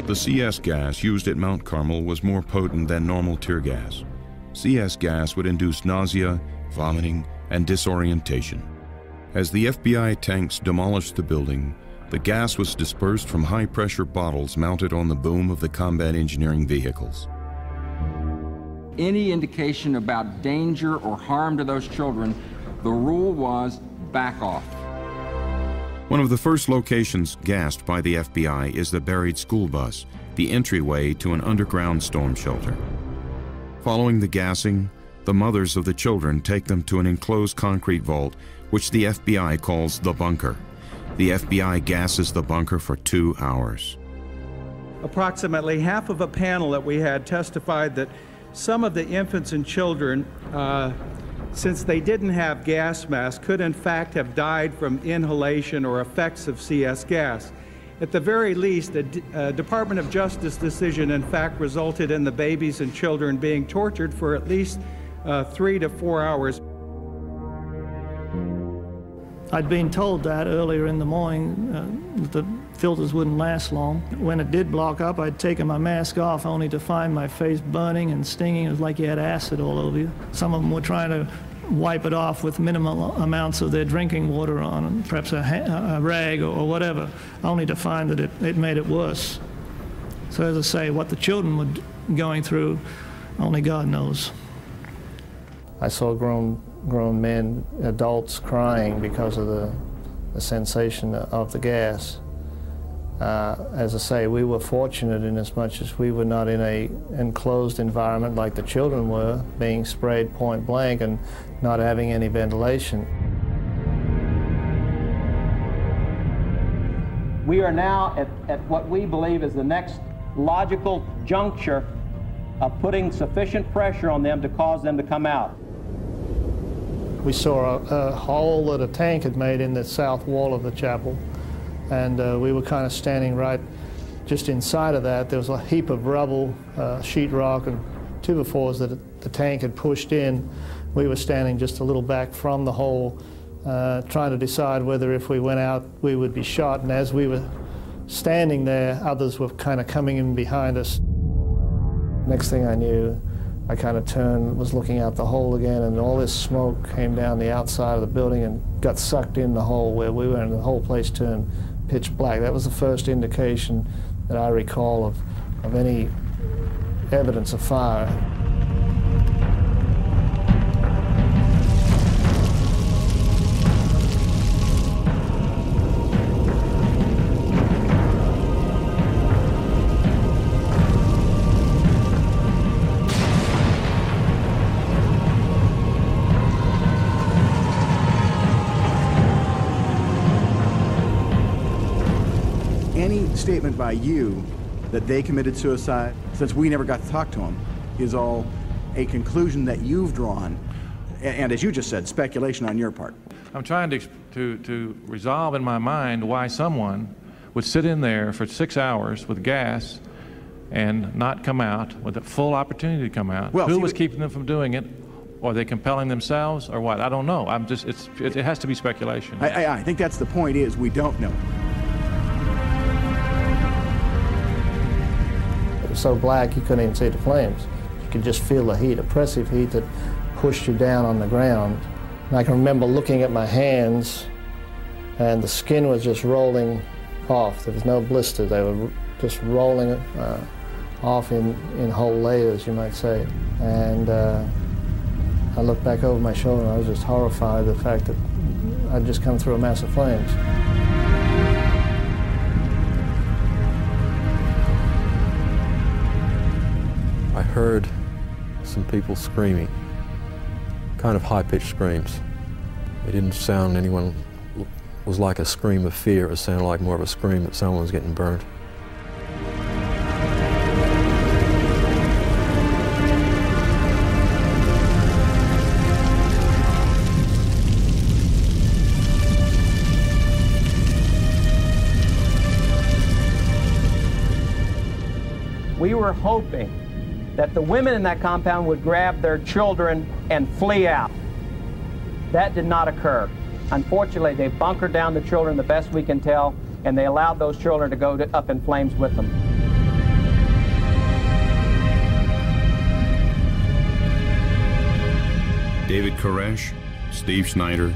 The CS gas used at Mount Carmel was more potent than normal tear gas. CS gas would induce nausea, vomiting, and disorientation. As the FBI tanks demolished the building, the gas was dispersed from high-pressure bottles mounted on the boom of the combat engineering vehicles. Any indication about danger or harm to those children, the rule was back off. One of the first locations gassed by the FBI is the buried school bus, the entryway to an underground storm shelter. Following the gassing, the mothers of the children take them to an enclosed concrete vault, which the FBI calls the bunker. The FBI gasses the bunker for 2 hours. Approximately half of a panel that we had testified that some of the infants and children, since they didn't have gas masks, could in fact have died from inhalation or effects of CS gas. At the very least, the Department of Justice decision, in fact, resulted in the babies and children being tortured for at least 3 to 4 hours. I'd been told that earlier in the morning, that the filters wouldn't last long. When it did block up, I'd taken my mask off only to find my face burning and stinging. It was like you had acid all over you. Some of them were trying to wipe it off with minimal amounts of their drinking water on, perhaps a rag or whatever, only to find that it made it worse. So as I say, what the children were going through, only God knows. I saw grown men, adults, crying because of the sensation of the gas. As I say, we were fortunate in as much as we were not in an enclosed environment like the children were, being sprayed point blank and not having any ventilation. We are now at what we believe is the next logical juncture of putting sufficient pressure on them to cause them to come out. We saw a hole that a tank had made in the south wall of the chapel, and we were kind of standing right just inside of that. There was a heap of rubble, sheetrock, and 2x4s that the tank had pushed in. We were standing just a little back from the hole, trying to decide whether if we went out we would be shot, and as we were standing there, others were kind of coming in behind us. Next thing I knew, I kind of turned, was looking out the hole again, and all this smoke came down the outside of the building and got sucked in the hole where we were, and the whole place turned pitch black. That was the first indication that I recall of any evidence of fire. Any statement by you that they committed suicide, since we never got to talk to them, is all a conclusion that you've drawn, and as you just said, speculation on your part. I'm trying to resolve in my mind why someone would sit in there for 6 hours with gas and not come out with a full opportunity to come out. Well, who was keeping them from doing it? Are they compelling themselves or what? I don't know. It has to be speculation. I think that's the point, is we don't know. So black you couldn't even see the flames. You could just feel the heat, oppressive heat that pushed you down on the ground. And I can remember looking at my hands, and the skin was just rolling off. There was no blister. They were just rolling off in whole layers, you might say. And I looked back over my shoulder and I was just horrified at the fact that I'd just come through a mass of flames. I heard some people screaming, kind of high-pitched screams. It didn't sound anyone was like a scream of fear. It sounded like more of a scream that someone was getting burnt. We were hoping that the women in that compound would grab their children and flee out. That did not occur. Unfortunately, they bunkered down the children the best we can tell, and they allowed those children to go up in flames with them. David Koresh, Steve Schneider,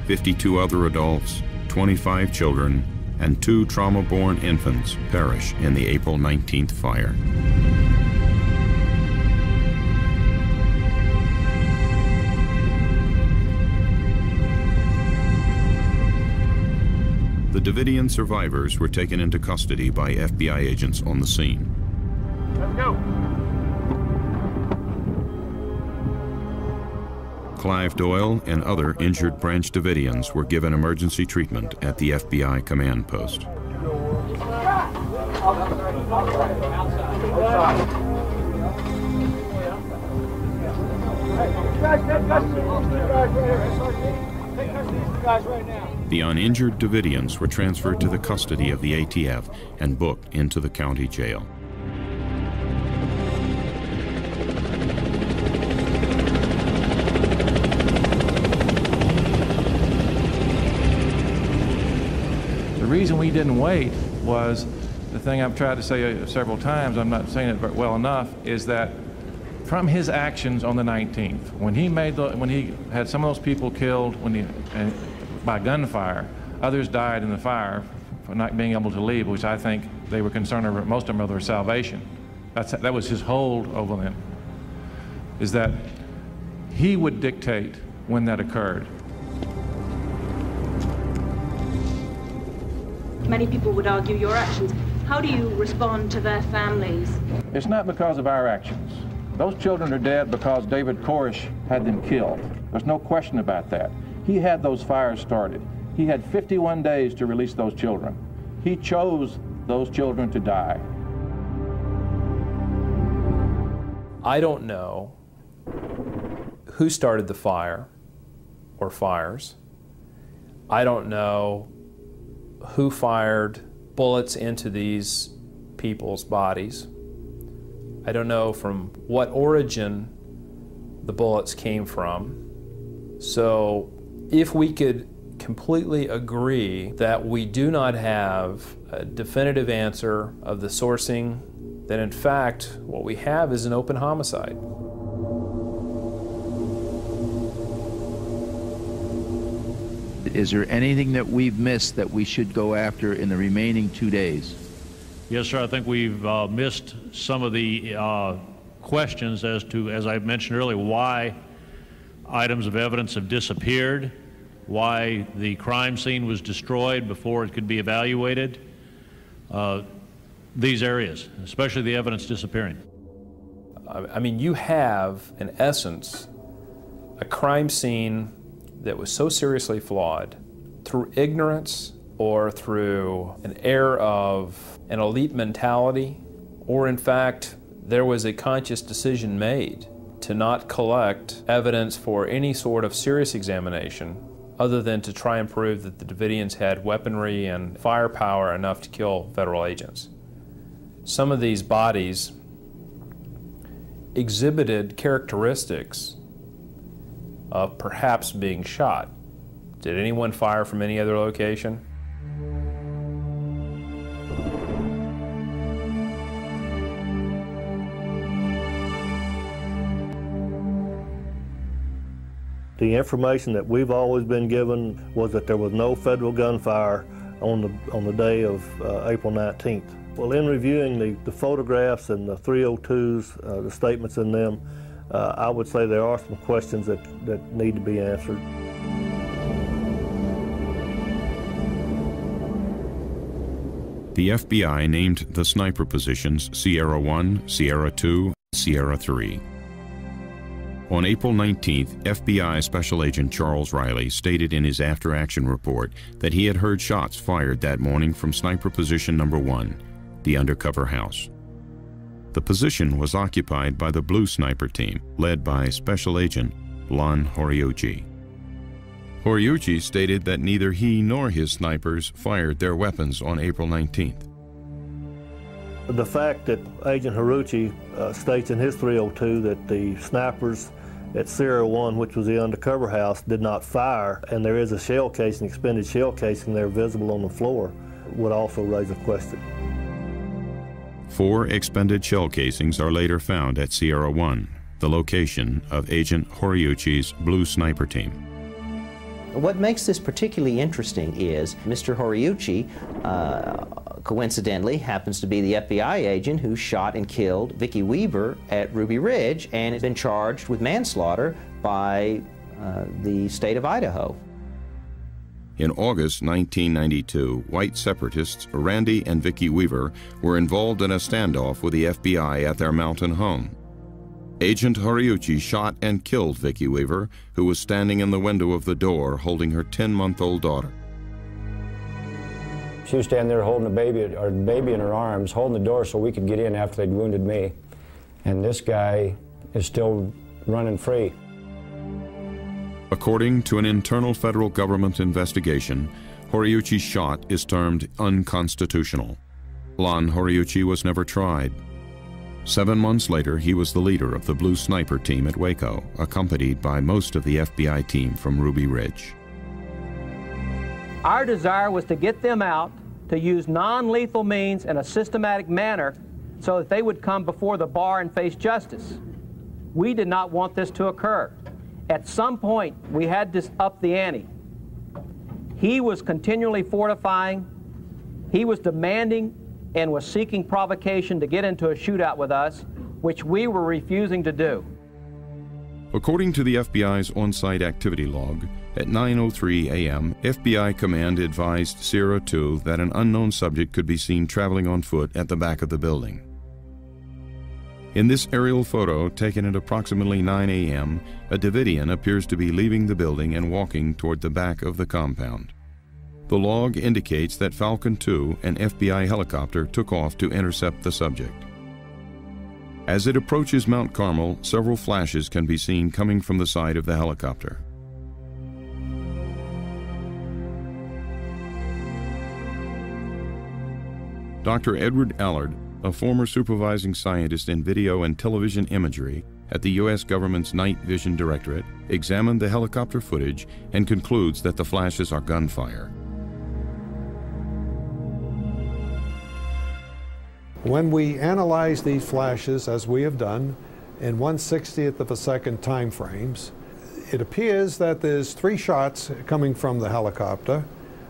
52 other adults, 25 children, and 2 trauma-born infants perish in the April 19th fire. The Davidian survivors were taken into custody by FBI agents on the scene. Let's go. Clive Doyle and other injured Branch Davidians were given emergency treatment at the FBI command post. Guys right now. The uninjured Davidians were transferred to the custody of the ATF and booked into the county jail. The reason we didn't wait was the thing I've tried to say several times, I'm not saying it well enough, is that from his actions on the 19th, when he had some of those people killed by gunfire, others died in the fire for not being able to leave, which I think they were concerned over, most of them, of their salvation. That was his hold over them, is that he would dictate when that occurred. Many people would argue your actions. How do you respond to their families? It's not because of our actions. Those children are dead because David Koresh had them killed. There's no question about that. He had those fires started. He had 51 days to release those children. He chose those children to die. I don't know who started the fire or fires. I don't know who fired bullets into these people's bodies. I don't know from what origin the bullets came from. So if we could completely agree that we do not have a definitive answer of the sourcing, then in fact what we have is an open homicide. Is there anything that we've missed that we should go after in the remaining 2 days? Yes, sir. I think we've missed some of the questions as to, as I mentioned earlier, why items of evidence have disappeared, why the crime scene was destroyed before it could be evaluated. These areas, especially the evidence disappearing. I mean, you have, in essence, a crime scene that was so seriously flawed through ignorance or through an air of an elite mentality, or in fact, there was a conscious decision made to not collect evidence for any sort of serious examination other than to try and prove that the Davidians had weaponry and firepower enough to kill federal agents. Some of these bodies exhibited characteristics of perhaps being shot. Did anyone fire from any other location? The information that we've always been given was that there was no federal gunfire on the day of April 19th. Well, in reviewing the photographs and the 302s, the statements in them, I would say there are some questions that need to be answered. The FBI named the sniper positions Sierra 1, Sierra 2, Sierra 3. On April 19th, FBI Special Agent Charles Riley stated in his after-action report that he had heard shots fired that morning from sniper position number 1, the undercover house. The position was occupied by the Blue Sniper Team, led by Special Agent Lon Horiuchi. Horiuchi stated that neither he nor his snipers fired their weapons on April 19th. The fact that Agent Horiuchi states in his 302 that the snipers at Sierra 1, which was the undercover house, did not fire, and there is a shell casing, expended shell casing there visible on the floor, would also raise a question. 4 expended shell casings are later found at Sierra 1, the location of Agent Horiuchi's Blue Sniper Team. What makes this particularly interesting is Mr. Horiuchi, coincidentally, happens to be the FBI agent who shot and killed Vicki Weaver at Ruby Ridge and has been charged with manslaughter by the state of Idaho. In August 1992, white separatists Randy and Vicki Weaver were involved in a standoff with the FBI at their mountain home. Agent Horiuchi shot and killed Vicki Weaver, who was standing in the window of the door holding her 10-month-old daughter. She was standing there holding a baby in her arms, holding the door so we could get in after they'd wounded me. And this guy is still running free. According to an internal federal government investigation, Horiuchi's shot is termed unconstitutional. Lon Horiuchi was never tried. 7 months later, he was the leader of the Blue Sniper team at Waco, accompanied by most of the FBI team from Ruby Ridge. Our desire was to get them out, to use non-lethal means in a systematic manner so that they would come before the bar and face justice. We did not want this to occur. At some point, we had to up the ante. He was continually fortifying. He was demanding and was seeking provocation to get into a shootout with us, which we were refusing to do. According to the FBI's on-site activity log, at 9:03 a.m., FBI command advised Sierra 2 that an unknown subject could be seen traveling on foot at the back of the building. In this aerial photo, taken at approximately 9 a.m., a Davidian appears to be leaving the building and walking toward the back of the compound. The log indicates that Falcon 2, an FBI helicopter, took off to intercept the subject. As it approaches Mount Carmel, several flashes can be seen coming from the side of the helicopter. Dr. Edward Allard, a former supervising scientist in video and television imagery at the U.S. government's Night Vision Directorate, examined the helicopter footage and concludes that the flashes are gunfire. When we analyze these flashes, as we have done, in 1/60th of a second time frames, it appears that there's 3 shots coming from the helicopter,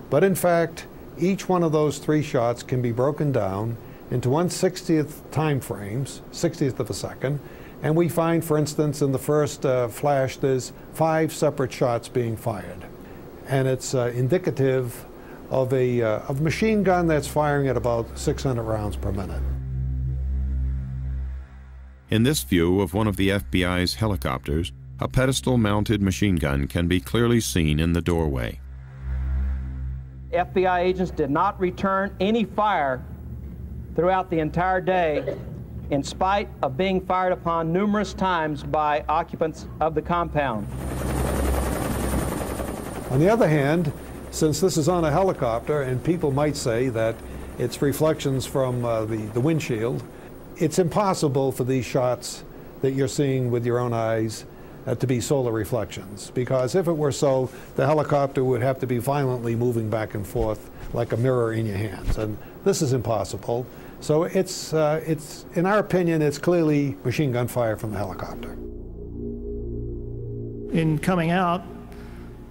but in fact, each one of those 3 shots can be broken down into 1/60th time frames, 60th of a second, and we find, for instance, in the first flash, there's 5 separate shots being fired. And it's indicative of a machine gun that's firing at about 600 rounds per minute. In this view of one of the FBI's helicopters, a pedestal-mounted machine gun can be clearly seen in the doorway. FBI agents did not return any fire throughout the entire day, in spite of being fired upon numerous times by occupants of the compound. On the other hand, since this is on a helicopter, and people might say that it's reflections from the windshield, it's impossible for these shots that you're seeing with your own eyes to be solar reflections, because if it were so, the helicopter would have to be violently moving back and forth like a mirror in your hands, and this is impossible. So it's in our opinion, it's clearly machine gun fire from the helicopter. In coming out,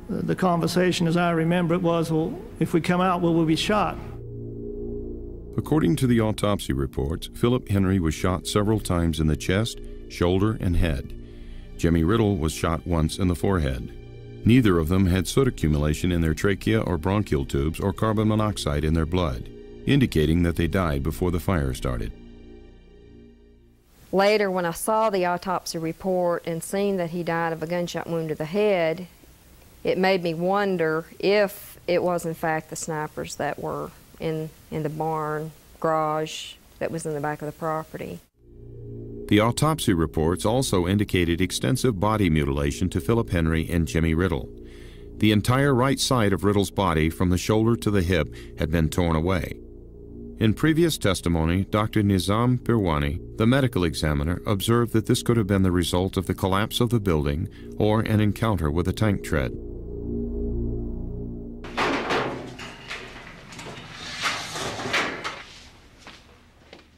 the conversation, as I remember it, was, well, if we come out, will we be shot? According to the autopsy reports, Philip Henry was shot several times in the chest, shoulder, and head. Jimmy Riddle was shot once in the forehead. Neither of them had soot accumulation in their trachea or bronchial tubes or carbon monoxide in their blood, indicating that they died before the fire started. Later, when I saw the autopsy report and seen that he died of a gunshot wound to the head, it made me wonder if it was in fact the snipers that were in the barn garage that was in the back of the property. The autopsy reports also indicated extensive body mutilation to Philip Henry and Jimmy Riddle. The entire right side of Riddle's body from the shoulder to the hip had been torn away. In previous testimony, Dr. Nizam Pirwani, the medical examiner, observed that this could have been the result of the collapse of the building or an encounter with a tank tread.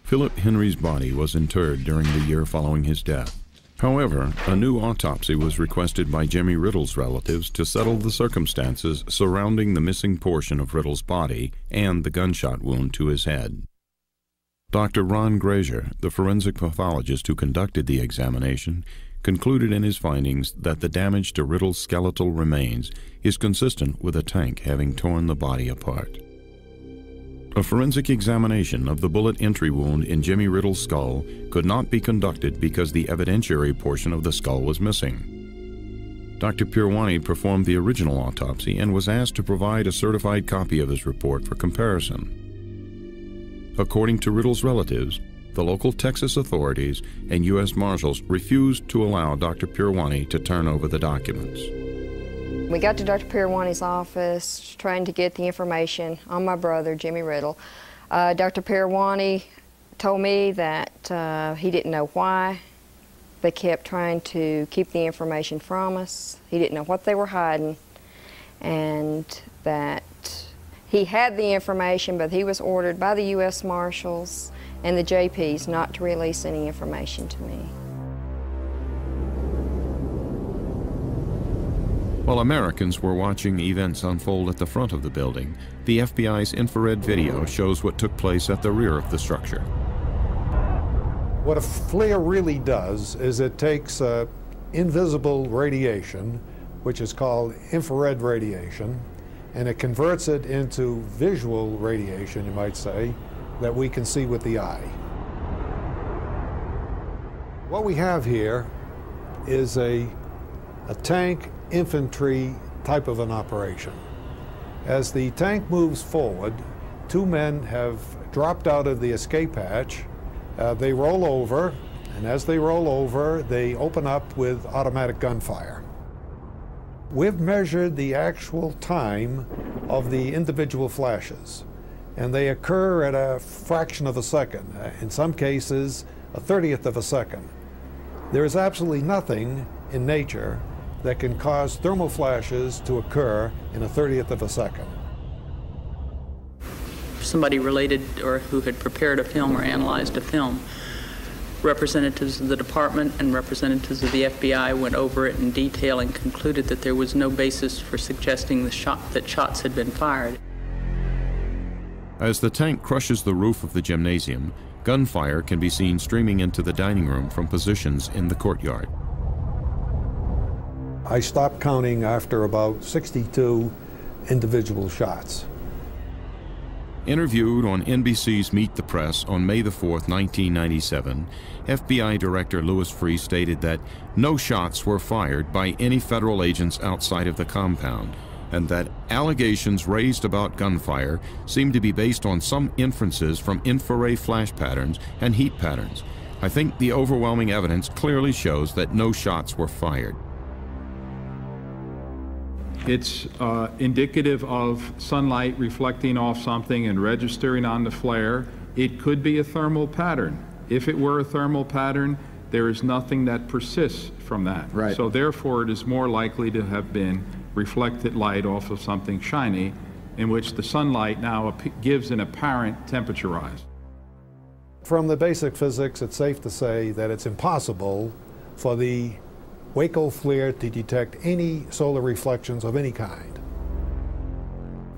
Philip Henry's body was interred during the year following his death. However, a new autopsy was requested by Jimmy Riddle's relatives to settle the circumstances surrounding the missing portion of Riddle's body and the gunshot wound to his head. Dr. Ron Grazier, the forensic pathologist who conducted the examination, concluded in his findings that the damage to Riddle's skeletal remains is consistent with a tank having torn the body apart. A forensic examination of the bullet entry wound in Jimmy Riddle's skull could not be conducted because the evidentiary portion of the skull was missing. Dr. Pirwani performed the original autopsy and was asked to provide a certified copy of his report for comparison. According to Riddle's relatives, the local Texas authorities and U.S. Marshals refused to allow Dr. Pirwani to turn over the documents. We got to Dr. Pirwani's office trying to get the information on my brother, Jimmy Riddle. Dr. Pirwani told me that he didn't know why they kept trying to keep the information from us. He didn't know what they were hiding, and that he had the information, but he was ordered by the U.S. Marshals and the JPs not to release any information to me. While Americans were watching events unfold at the front of the building, the FBI's infrared video shows what took place at the rear of the structure. What a FLIR really does is it takes invisible radiation, which is called infrared radiation, and it converts it into visual radiation, you might say, that we can see with the eye. What we have here is a tank infantry type of an operation. As the tank moves forward, two men have dropped out of the escape hatch. They roll over, and as they roll over, they open up with automatic gunfire. We've measured the actual time of the individual flashes, and they occur at a fraction of a second, in some cases a 30th of a second. There is absolutely nothing in nature that can cause thermal flashes to occur in a 30th of a second. Somebody related or who had prepared a film or analyzed a film, representatives of the department and representatives of the FBI went over it in detail and concluded that there was no basis for suggesting that shots had been fired. As the tank crushes the roof of the gymnasium, gunfire can be seen streaming into the dining room from positions in the courtyard. I stopped counting after about 62 individual shots. Interviewed on NBC's Meet the Press on May the 4th, 1997, FBI Director Louis Freeh stated that no shots were fired by any federal agents outside of the compound, and that allegations raised about gunfire seemed to be based on some inferences from infrared flash patterns and heat patterns. I think the overwhelming evidence clearly shows that no shots were fired. It's indicative of sunlight reflecting off something and registering on the flare. It could be a thermal pattern. If it were a thermal pattern, there is nothing that persists from that. Right. So therefore, it is more likely to have been reflected light off of something shiny, in which the sunlight now gives an apparent temperature rise. From the basic physics, it's safe to say that it's impossible for the Waco FLIR to detect any solar reflections of any kind.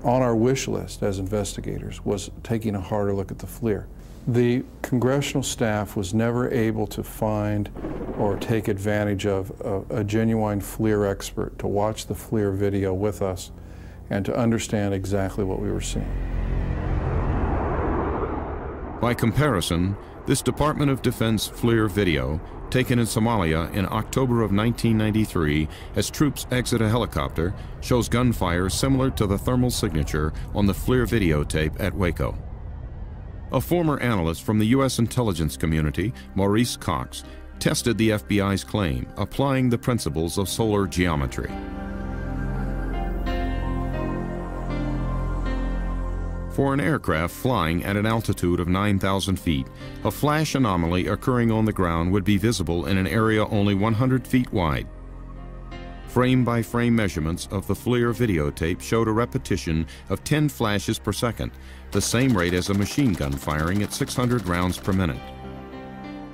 On our wish list as investigators was taking a harder look at the FLIR. The congressional staff was never able to find or take advantage of a genuine FLIR expert to watch the FLIR video with us and to understand exactly what we were seeing. By comparison, this Department of Defense FLIR video, taken in Somalia in October of 1993 as troops exit a helicopter, shows gunfire similar to the thermal signature on the FLIR videotape at Waco. A former analyst from the U.S. intelligence community, Maurice Cox, tested the FBI's claim, applying the principles of solar geometry. For an aircraft flying at an altitude of 9,000 feet, a flash anomaly occurring on the ground would be visible in an area only 100 feet wide. Frame-by-frame measurements of the FLIR videotape showed a repetition of 10 flashes per second, the same rate as a machine gun firing at 600 rounds per minute.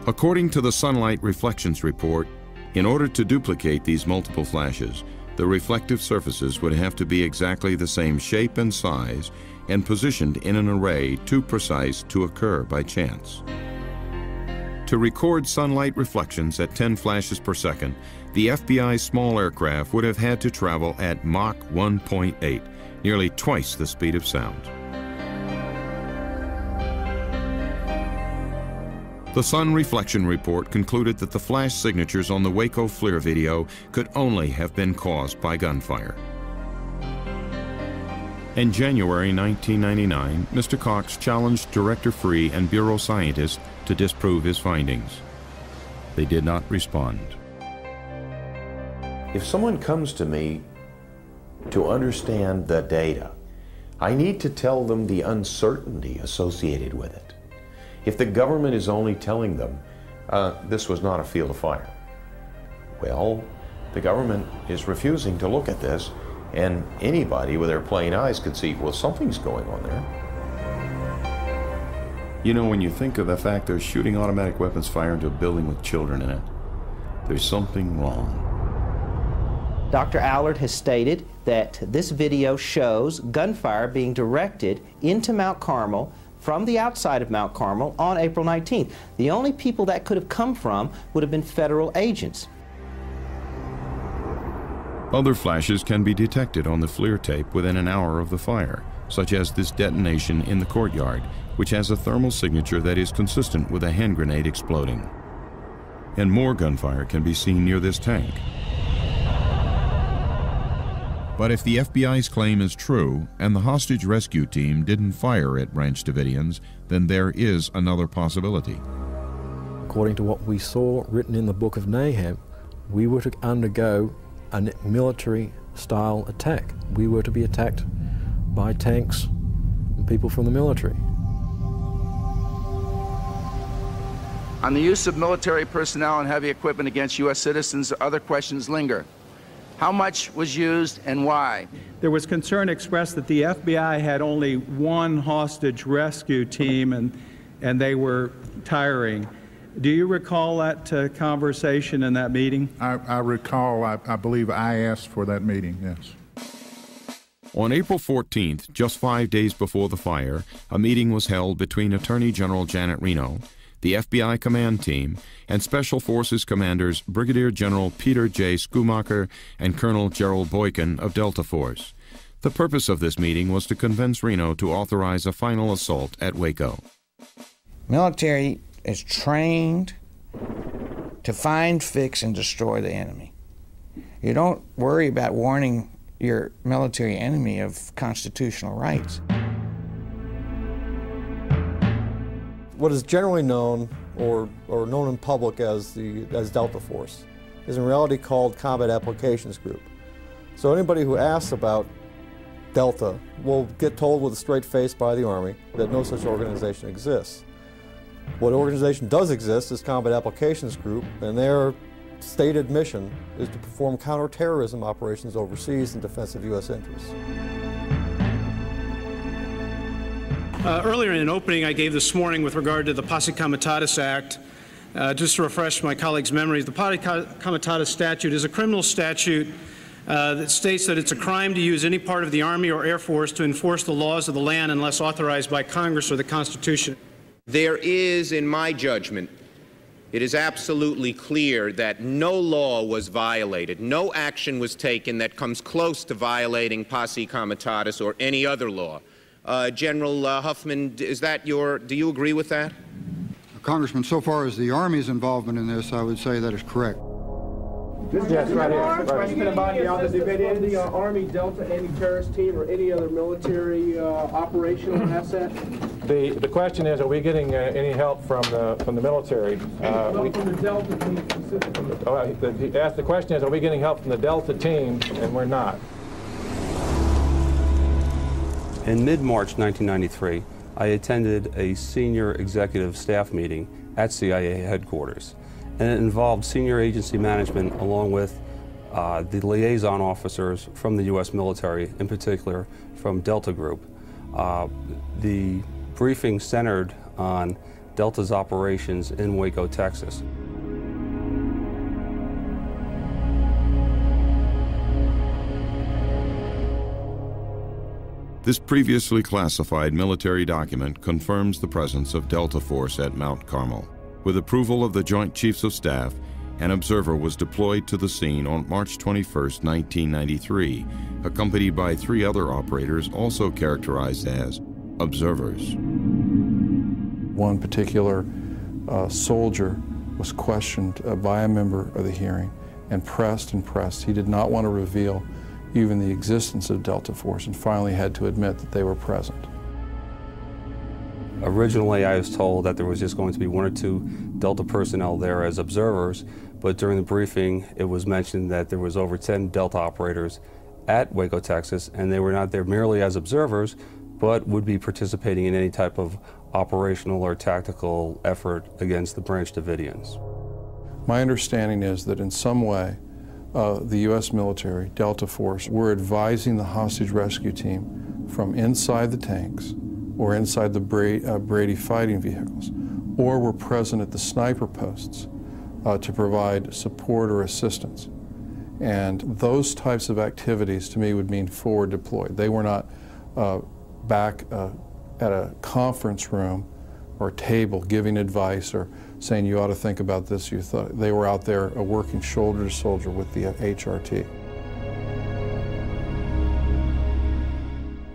According to the Sunlight Reflections Report, in order to duplicate these multiple flashes, the reflective surfaces would have to be exactly the same shape and size and positioned in an array too precise to occur by chance. To record sunlight reflections at 10 flashes per second, the FBI's small aircraft would have had to travel at Mach 1.8, nearly twice the speed of sound. The Sun Reflection Report concluded that the flash signatures on the Waco FLIR video could only have been caused by gunfire. In January 1999, Mr. Cox challenged Director Freeh and Bureau scientists to disprove his findings. They did not respond. If someone comes to me to understand the data. I need to tell them the uncertainty associated with it. If the government is only telling them this was not a field of fire, well, the government is refusing to look at this, and anybody with their plain eyes could see, well, something's going on there. You know, when you think of the fact they're shooting automatic weapons fire into a building with children in it, there's something wrong. Dr. Allard has stated that this video shows gunfire being directed into Mount Carmel from the outside of Mount Carmel on April 19th. The only people that could have come from would have been federal agents. Other flashes can be detected on the FLIR tape within an hour of the fire, such as this detonation in the courtyard, which has a thermal signature that is consistent with a hand grenade exploding. And more gunfire can be seen near this tank. But if the FBI's claim is true, and the hostage rescue team didn't fire at Branch Davidians, then there is another possibility. According to what we saw written in the Book of Nahum, we were to undergo a military-style attack. We were to be attacked by tanks and people from the military. On the use of military personnel and heavy equipment against U.S. citizens, other questions linger. How much was used and why? There was concern expressed that the FBI had only one hostage rescue team and they were tiring. Do you recall that conversation in that meeting? I recall, I believe I asked for that meeting, yes. On April 14th, just 5 days before the fire, a meeting was held between Attorney General Janet Reno, the FBI command team, and Special Forces commanders Brigadier General Peter J. Schumacher and Colonel Gerald Boykin of Delta Force. The purpose of this meeting was to convince Reno to authorize a final assault at Waco. Military is trained to find, fix, and destroy the enemy. You don't worry about warning your military enemy of constitutional rights. What is generally known or known in public as Delta Force is in reality called Combat Applications Group. So anybody who asks about Delta will get told with a straight face by the Army that no such organization exists. What organization does exist is Combat Applications Group, and their stated mission is to perform counterterrorism operations overseas in defense of U.S. interests. Earlier in an opening I gave this morning with regard to the Posse Comitatus Act, just to refresh my colleagues' memories, the Posse Comitatus statute is a criminal statute that states that it's a crime to use any part of the Army or Air Force to enforce the laws of the land unless authorized by Congress or the Constitution. There is, in my judgment, it is absolutely clear that no law was violated, no action was taken that comes close to violating Posse Comitatus or any other law. General Huffman, do you agree with that? Congressman, so far as the Army's involvement in this, I would say that is correct. Yes, right here. Question about the Army Delta anti-terrorist team or any other military operational asset? The question is, are we getting any help from the military? From the Delta team specifically. The question is, are we getting help from the Delta team? And we're not. In mid-March 1993, I attended a senior executive staff meeting at CIA headquarters, and it involved senior agency management along with the liaison officers from the U.S. military, in particular from Delta Group. The briefing centered on Delta's operations in Waco, Texas. This previously classified military document confirms the presence of Delta Force at Mount Carmel. With approval of the Joint Chiefs of Staff, an observer was deployed to the scene on March 21, 1993, accompanied by 3 other operators also characterized as observers. One particular soldier was questioned by a member of the hearing and pressed and pressed. He did not want to reveal even the existence of Delta Force, and finally had to admit that they were present. Originally, I was told that there was just going to be 1 or 2 Delta personnel there as observers, but during the briefing, it was mentioned that there was over 10 Delta operators at Waco, Texas, and they were not there merely as observers, but would be participating in any type of operational or tactical effort against the Branch Davidians. My understanding is that in some way, the U.S. military, Delta Force, were advising the hostage rescue team from inside the tanks or inside the Brady fighting vehicles, or were present at the sniper posts to provide support or assistance. And those types of activities, to me, would mean forward deployed. They were not back at a conference room or table giving advice or saying you ought to think about this. They were out there working shoulder to shoulder with the HRT.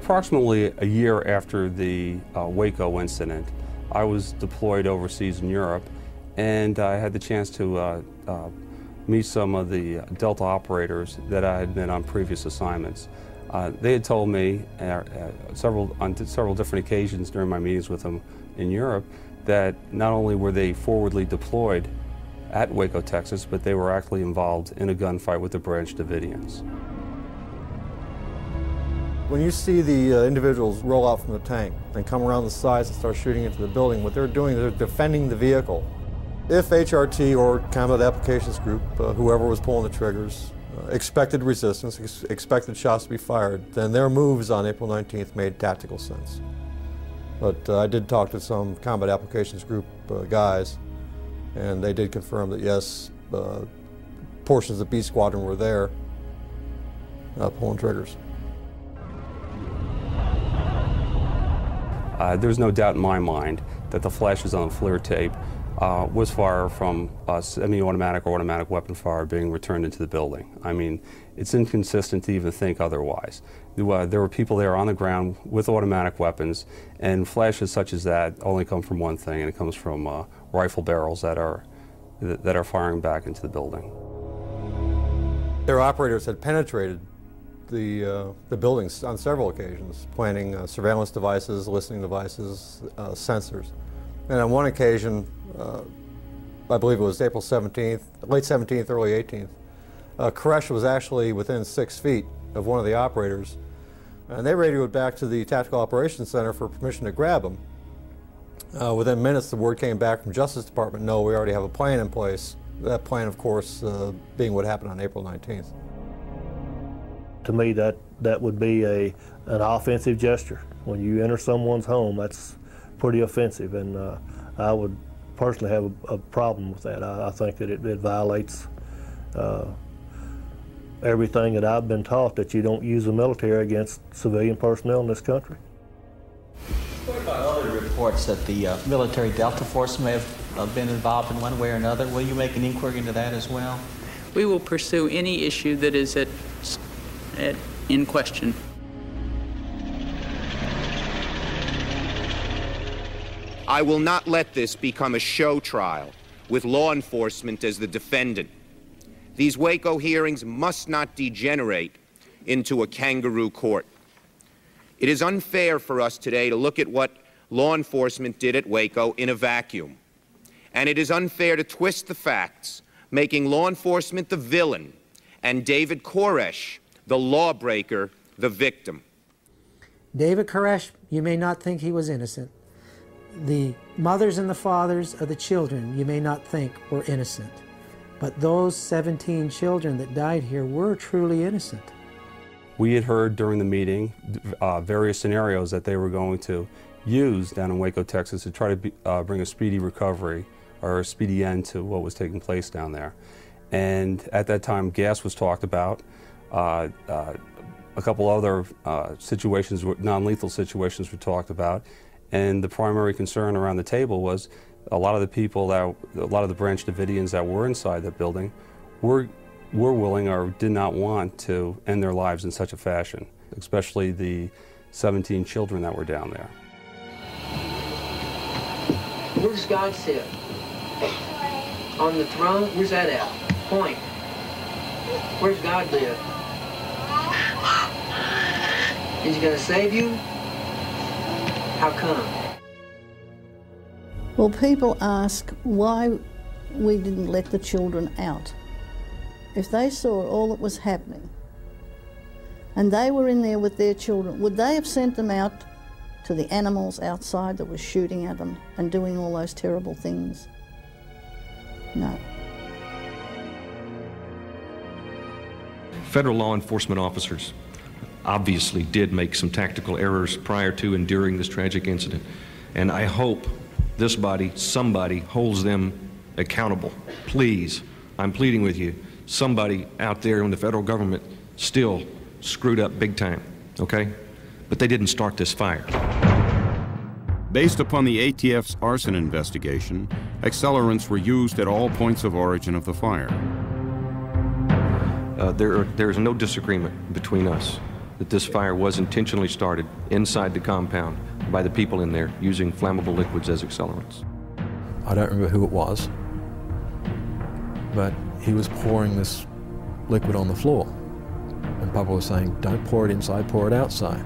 Approximately a year after the Waco incident, I was deployed overseas in Europe, and I had the chance to meet some of the Delta operators that I had been on previous assignments. They had told me on several different occasions during my meetings with them in Europe that not only were they forwardly deployed at Waco, Texas, but they were actually involved in a gunfight with the Branch Davidians. When you see the individuals roll out from the tank and come around the sides and start shooting into the building, what they're doing, they're defending the vehicle. If HRT or Combat Applications Group, whoever was pulling the triggers, expected resistance, expected shots to be fired, then their moves on April 19th made tactical sense. But I did talk to some Combat Applications Group guys, and they did confirm that yes, portions of B Squadron were there pulling triggers. There's no doubt in my mind that the flashes on the FLIR tape was fire from semi-automatic or automatic weapon fire being returned into the building. I mean, it's inconsistent to even think otherwise. There were people there on the ground with automatic weapons, and flashes such as that only come from one thing, and it comes from rifle barrels that are firing back into the building. Their operators had penetrated the buildings on several occasions, planting surveillance devices, listening devices, sensors. And on one occasion, I believe it was April 17th, late 17th, early 18th, Koresh was actually within 6 feet of one of the operators, and they radioed back to the Tactical Operations Center for permission to grab him. Within minutes, the word came back from Justice Department, no, we already have a plan in place. That plan, of course, being what happened on April 19th. To me, that would be an offensive gesture. When you enter someone's home, that's pretty offensive, and I would personally have a problem with that. I think that it violates everything that I've been taught, that you don't use the military against civilian personnel in this country. What about other reports that the military Delta Force may have been involved in one way or another? Will you make an inquiry into that as well? We will pursue any issue that is in question. I will not let this become a show trial with law enforcement as the defendant. These Waco hearings must not degenerate into a kangaroo court. It is unfair for us today to look at what law enforcement did at Waco in a vacuum. And it is unfair to twist the facts, making law enforcement the villain and David Koresh, the lawbreaker, the victim. David Koresh, you may not think he was innocent. The mothers and the fathers of the children you may not think were innocent. But those 17 children that died here were truly innocent. We had heard during the meeting various scenarios that they were going to use down in Waco, Texas to try to bring a speedy recovery or a speedy end to what was taking place down there. And at that time, gas was talked about. A couple other situations, non-lethal situations were talked about. And the primary concern around the table was a lot of the people a lot of the Branch Davidians that were inside that building were willing or did not want to end their lives in such a fashion, especially the 17 children that were down there. Where's God sit? On the throne? Where's that at? Point. Where's God live? Is he going to save you? How come? Well, people ask why we didn't let the children out. If they saw all that was happening, and they were in there with their children, would they have sent them out to the animals outside that were shooting at them and doing all those terrible things? No. Federal law enforcement officers obviously did make some tactical errors prior to and during this tragic incident, and I hope this body, somebody, holds them accountable. Please, I'm pleading with you, somebody out there in the federal government still screwed up big time, okay? But they didn't start this fire. Based upon the ATF's arson investigation, accelerants were used at all points of origin of the fire. There is no disagreement between us that this fire was intentionally started inside the compound by the people in there using flammable liquids as accelerants. I don't remember who it was, but he was pouring this liquid on the floor. And Papa was saying, don't pour it inside, pour it outside.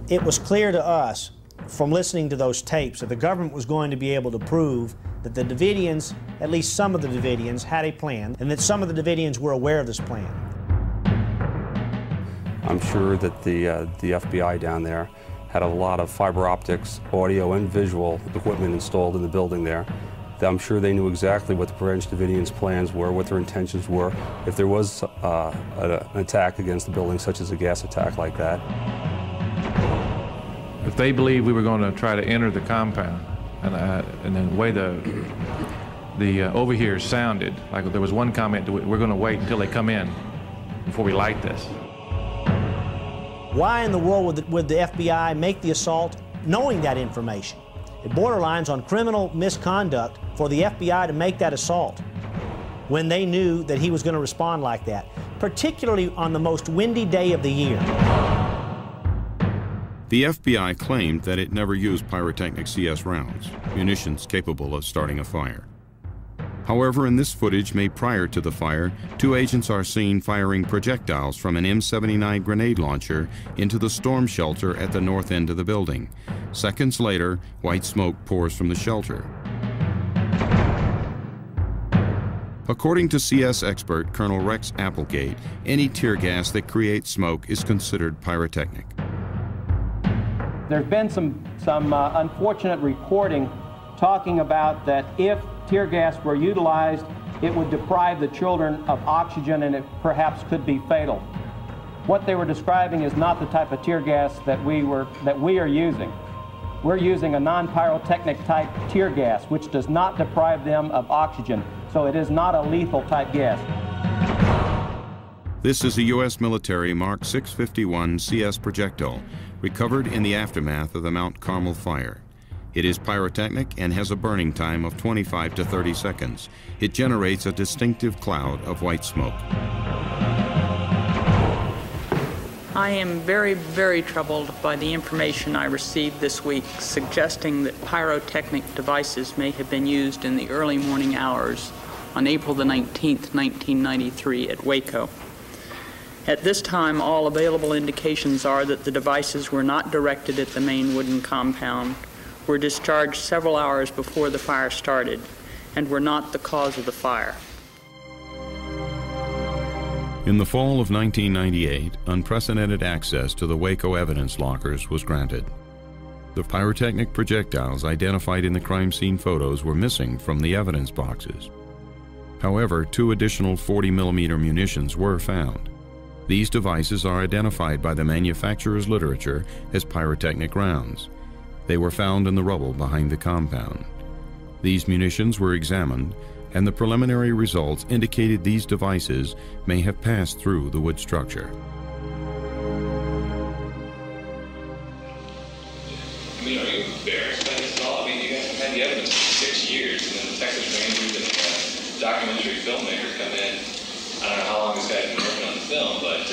It was clear to us from listening to those tapes that the government was going to be able to prove that the Davidians, at least some of the Davidians, had a plan, and that some of the Davidians were aware of this plan. I'm sure that the FBI down there had a lot of fiber optics, audio, and visual equipment installed in the building there. I'm sure they knew exactly what the French Davidians' plans were, what their intentions were, if there was an attack against the building, such as a gas attack like that. If they believed we were going to try to enter the compound, and the way the overhears sounded, like there was one comment, we're going to wait until they come in before we light this. Why in the world would the FBI make the assault knowing that information? It borderlines on criminal misconduct for the FBI to make that assault when they knew that he was going to respond like that, particularly on the most windy day of the year. The FBI claimed that it never used pyrotechnic CS rounds, munitions capable of starting a fire. However, in this footage made prior to the fire, two agents are seen firing projectiles from an M79 grenade launcher into the storm shelter at the north end of the building. Seconds later, white smoke pours from the shelter. According to CS expert Colonel Rex Applegate, any tear gas that creates smoke is considered pyrotechnic. There's been some unfortunate reporting talking about that if tear gas were utilized, it would deprive the children of oxygen and it perhaps could be fatal. What they were describing is not the type of tear gas that we are using. We're using a non-pyrotechnic type tear gas, which does not deprive them of oxygen, so it is not a lethal type gas. This is a U.S. military Mark 651 CS projectile recovered in the aftermath of the Mount Carmel fire. It is pyrotechnic and has a burning time of 25 to 30 seconds. It generates a distinctive cloud of white smoke. I am very, very troubled by the information I received this week suggesting that pyrotechnic devices may have been used in the early morning hours on April the 19th, 1993 at Waco. At this time, all available indications are that the devices were not directed at the main wooden compound, were discharged several hours before the fire started, and were not the cause of the fire. In the fall of 1998, unprecedented access to the Waco evidence lockers was granted. The pyrotechnic projectiles identified in the crime scene photos were missing from the evidence boxes. However, 2 additional 40mm munitions were found. These devices are identified by the manufacturer's literature as pyrotechnic rounds. They were found in the rubble behind the compound. These munitions were examined, and the preliminary results indicated these devices may have passed through the wood structure. I mean, are you embarrassed by this at all? I mean, you guys have had the evidence for 6 years, and then the Texas Rangers and documentary filmmakers come in. I don't know how long this guy's been working on the film, but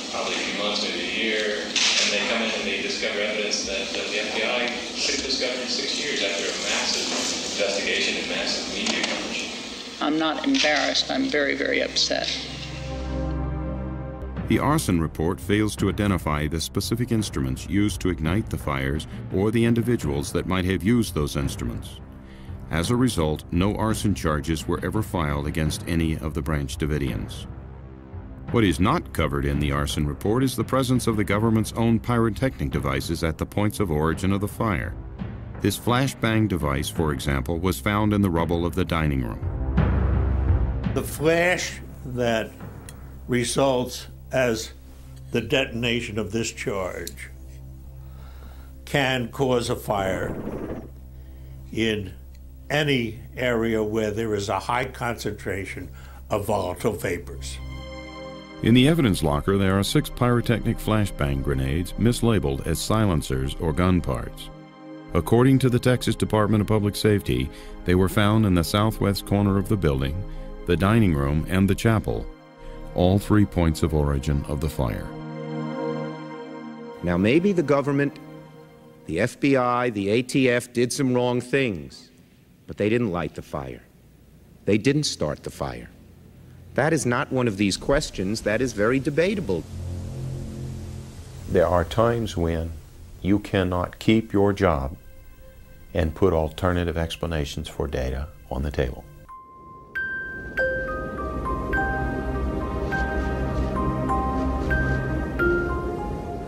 probably a few months, maybe a year, and they come in and they discover evidence that the FBI should have discovered in 6 years after a massive investigation and massive media coverage. I'm not embarrassed. I'm very, very upset. The arson report fails to identify the specific instruments used to ignite the fires or the individuals that might have used those instruments. As a result, no arson charges were ever filed against any of the Branch Davidians. What is not covered in the arson report is the presence of the government's own pyrotechnic devices at the points of origin of the fire. This flashbang device, for example, was found in the rubble of the dining room. The flash that results as the detonation of this charge can cause a fire in any area where there is a high concentration of volatile vapors. In the evidence locker, there are 6 pyrotechnic flashbang grenades mislabeled as silencers or gun parts. According to the Texas Department of Public Safety, they were found in the southwest corner of the building, the dining room, and the chapel, all 3 points of origin of the fire. Now, maybe the government, the FBI, the ATF did some wrong things, but they didn't light the fire. They didn't start the fire. That is not one of these questions that is very debatable. There are times when you cannot keep your job and put alternative explanations for data on the table.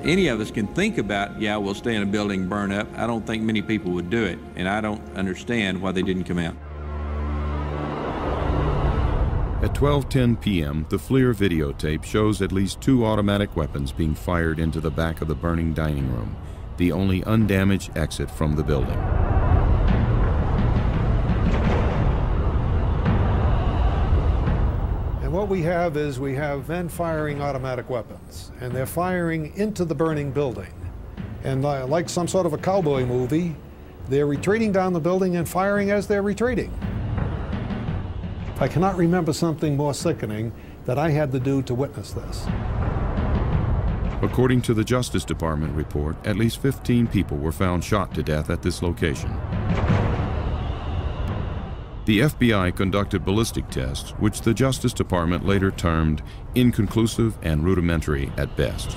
Any of us can think about, yeah, we'll stay in a building, burn up. I don't think many people would do it, and I don't understand why they didn't come out. At 12:10 p.m., the FLIR videotape shows at least 2 automatic weapons being fired into the back of the burning dining room, the only undamaged exit from the building. And what we have is we have men firing automatic weapons, and they're firing into the burning building. And like some sort of a cowboy movie, they're retreating down the building and firing as they're retreating. I cannot remember something more sickening that I had to do to witness this. According to the Justice Department report, at least 15 people were found shot to death at this location. The FBI conducted ballistic tests, which the Justice Department later termed inconclusive and rudimentary at best.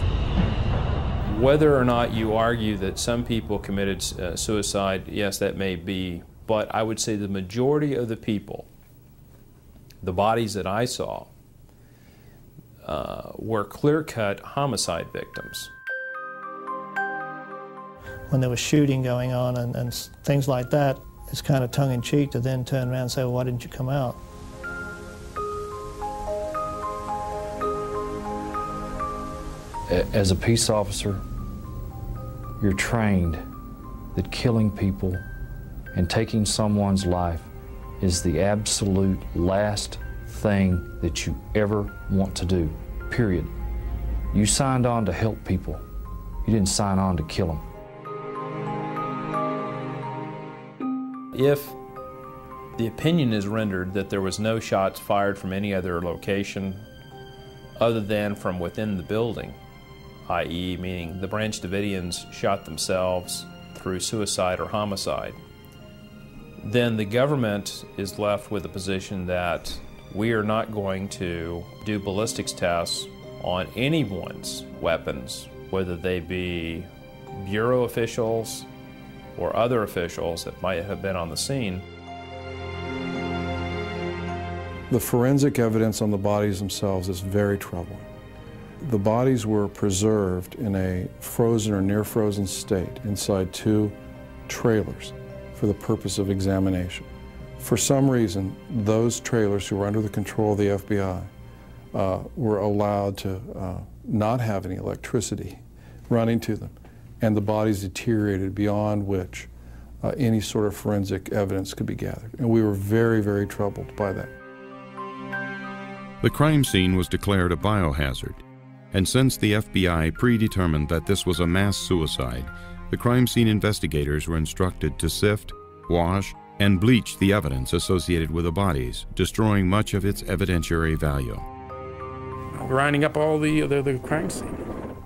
Whether or not you argue that some people committed suicide, yes, that may be, but I would say the majority of the people, the bodies that I saw, were clear-cut homicide victims. When there was shooting going on and things like that, it's kind of tongue-in-cheek to then turn around and say, well, why didn't you come out? As a peace officer, you're trained that killing people and taking someone's life is the absolute last thing that you ever want to do, period. You signed on to help people. You didn't sign on to kill them. If the opinion is rendered that there was no shots fired from any other location other than from within the building, i.e. meaning the Branch Davidians shot themselves through suicide or homicide, then the government is left with a position that we are not going to do ballistics tests on anyone's weapons, whether they be Bureau officials or other officials that might have been on the scene. The forensic evidence on the bodies themselves is very troubling. The bodies were preserved in a frozen or near frozen state inside 2 trailers for the purpose of examination. For some reason, those trailers who were under the control of the FBI were allowed to not have any electricity running to them, and the bodies deteriorated beyond which any sort of forensic evidence could be gathered. And we were very, very troubled by that. The crime scene was declared a biohazard, and since the FBI predetermined that this was a mass suicide, the crime scene investigators were instructed to sift, wash, and bleach the evidence associated with the bodies, destroying much of its evidentiary value. Grinding up all the crime scene.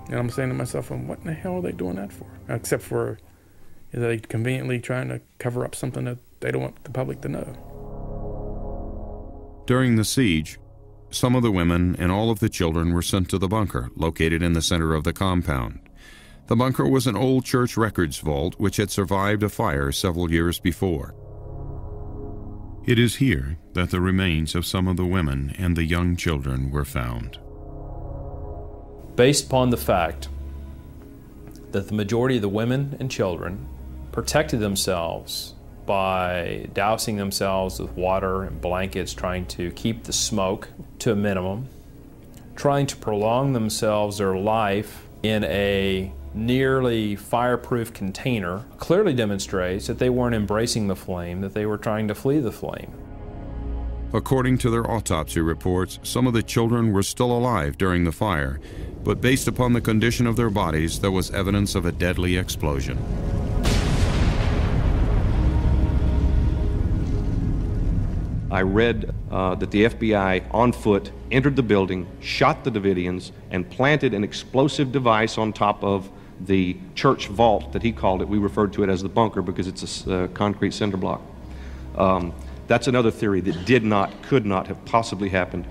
And I'm saying to myself, well, what in the hell are they doing that for? Except for, are they conveniently trying to cover up something that they don't want the public to know? During the siege, Some of the women and all of the children were sent to the bunker, located in the center of the compound. The bunker was an old church records vault which had survived a fire several years before. It is here that the remains of some of the women and the young children were found. Based upon the fact that the majority of the women and children protected themselves by dousing themselves with water and blankets, trying to keep the smoke to a minimum, trying to prolong themselves, their life, in a nearly fireproof container, clearly demonstrates that they weren't embracing the flame, that they were trying to flee the flame. According to their autopsy reports, some of the children were still alive during the fire, but based upon the condition of their bodies, there was evidence of a deadly explosion. I read that the FBI on foot entered the building, shot the Davidians, and planted an explosive device on top of the church vault that he called it. We referred to it as the bunker because it's a concrete cinder block. That's another theory that could not have possibly happened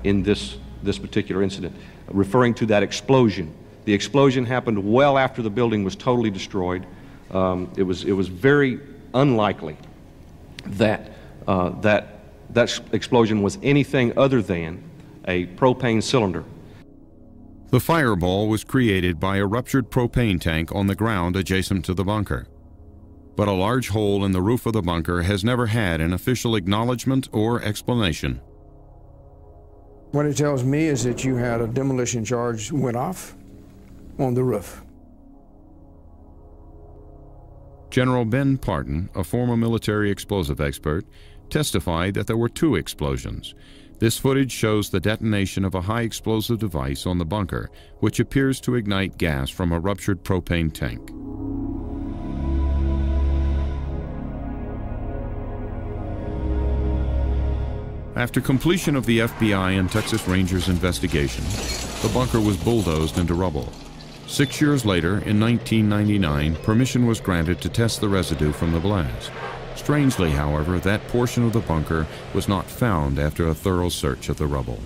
in this particular incident, referring to that explosion. The explosion happened well after the building was totally destroyed. It was very unlikely that that explosion was anything other than a propane cylinder. The fireball was created by a ruptured propane tank on the ground adjacent to the bunker. But a large hole in the roof of the bunker has never had an official acknowledgement or explanation. What it tells me is that you had a demolition charge went off on the roof. General Ben Parton, a former military explosive expert, testified that there were 2 explosions. This footage shows the detonation of a high explosive device on the bunker, which appears to ignite gas from a ruptured propane tank. After completion of the FBI and Texas Rangers investigation, the bunker was bulldozed into rubble. 6 years later, in 1999, permission was granted to test the residue from the blast. Strangely, however, that portion of the bunker was not found after a thorough search of the rubble.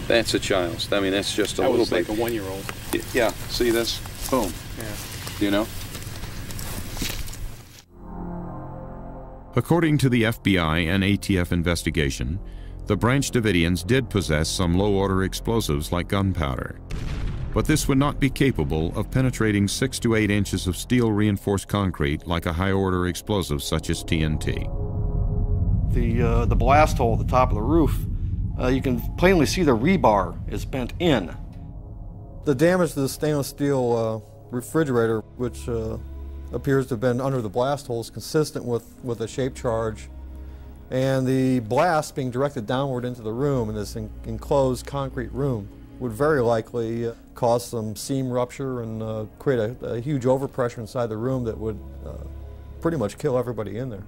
That's a child's. I mean, that's just a little bit. Like a 1-year-old. Yeah, see this? Boom. Yeah. You know? According to the FBI and ATF investigation, the Branch Davidians did possess some low-order explosives like gunpowder. But this would not be capable of penetrating 6 to 8 inches of steel-reinforced concrete like a high-order explosive such as TNT. The blast hole at the top of the roof, you can plainly see the rebar is bent in. The damage to the stainless steel refrigerator, which appears to have been under the blast hole, is consistent with a shape charge, and the blast being directed downward into the room in this enclosed concrete room would very likely cause some seam rupture and create a huge overpressure inside the room that would pretty much kill everybody in there.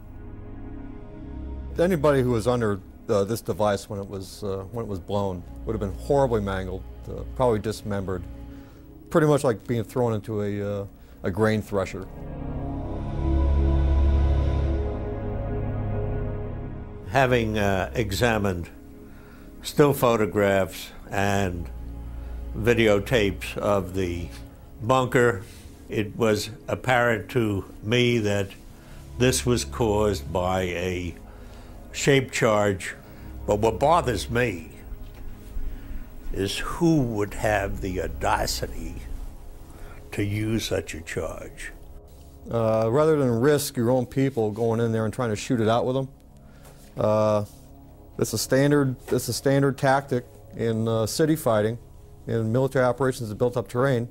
Anybody who was under this device when it was blown would have been horribly mangled, probably dismembered, pretty much like being thrown into a grain thresher. Having examined still photographs and videotapes of the bunker, it was apparent to me that this was caused by a shape charge. But what bothers me is who would have the audacity to use such a charge. Rather than risk your own people going in there and trying to shoot it out with them, it's a standard tactic in city fighting, in military operations of built-up terrain,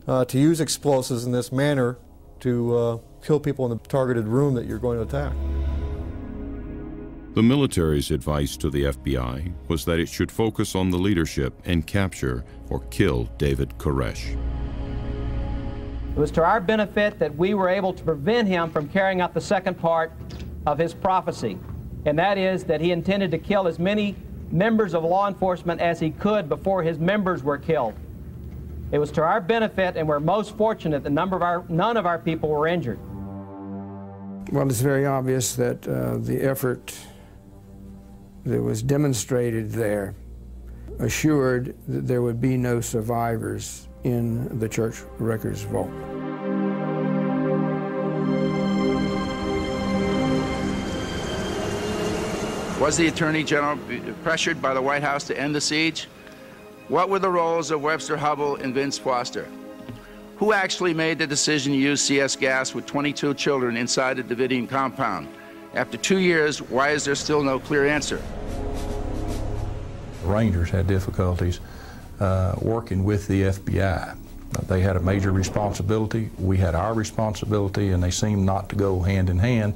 to use explosives in this manner to kill people in the targeted room that you're going to attack. The military's advice to the FBI was that it should focus on the leadership and capture or kill David Koresh. It was to our benefit that we were able to prevent him from carrying out the second part of his prophecy, and that is that he intended to kill as many members of law enforcement as he could before his members were killed. It was to our benefit, and we're most fortunate that none of our people were injured. that was demonstrated there assured that there would be no survivors in the church records vault. Was the Attorney General pressured by the White House to end the siege? What were the roles of Webster Hubbell and Vince Foster? Who actually made the decision to use CS gas with 22 children inside the Davidian compound? After 2 years, why is there still no clear answer? Rangers had difficulties working with the FBI. They had a major responsibility, we had our responsibility, and they seemed not to go hand in hand.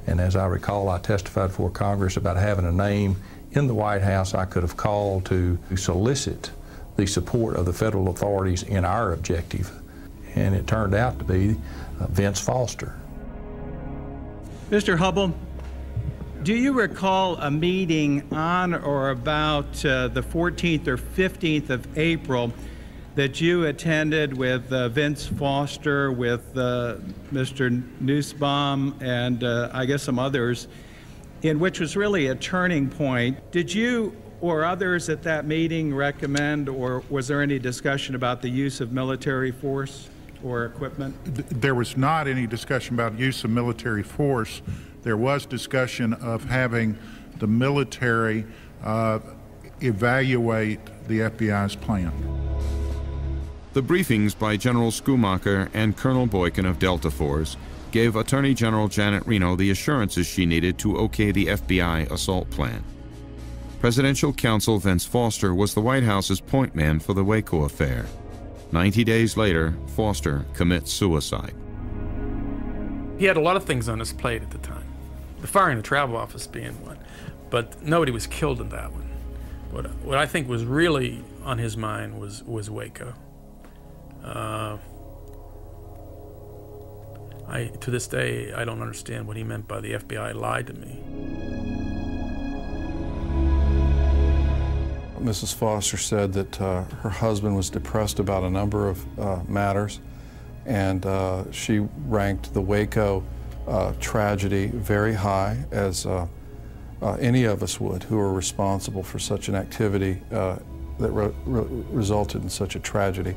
And as I recall, I testified before Congress about having a name in the White House I could have called to solicit the support of the federal authorities in our objective. And it turned out to be Vince Foster. Mr. Hubbell, do you recall a meeting on or about the 14th or 15th of April that you attended with Vince Foster, with Mr. Nussbaum, and I guess some others, in which was really a turning point? Did you or others at that meeting recommend, or was there any discussion about the use of military force or equipment? There was not any discussion about use of military force. There was discussion of having the military evaluate the FBI's plan. The briefings by General Schumacher and Colonel Boykin of Delta Force gave Attorney General Janet Reno the assurances she needed to okay the FBI assault plan. Presidential counsel Vince Foster was the White House's point man for the Waco affair. 90 days later, Foster commits suicide. He had a lot of things on his plate at the time, the firing the travel office being one, but nobody was killed in that one. What I think was really on his mind was Waco. To this day, I don't understand what he meant by the FBI lied to me. Mrs. Foster said that her husband was depressed about a number of matters, and she ranked the Waco tragedy very high, as any of us would who are responsible for such an activity that resulted in such a tragedy.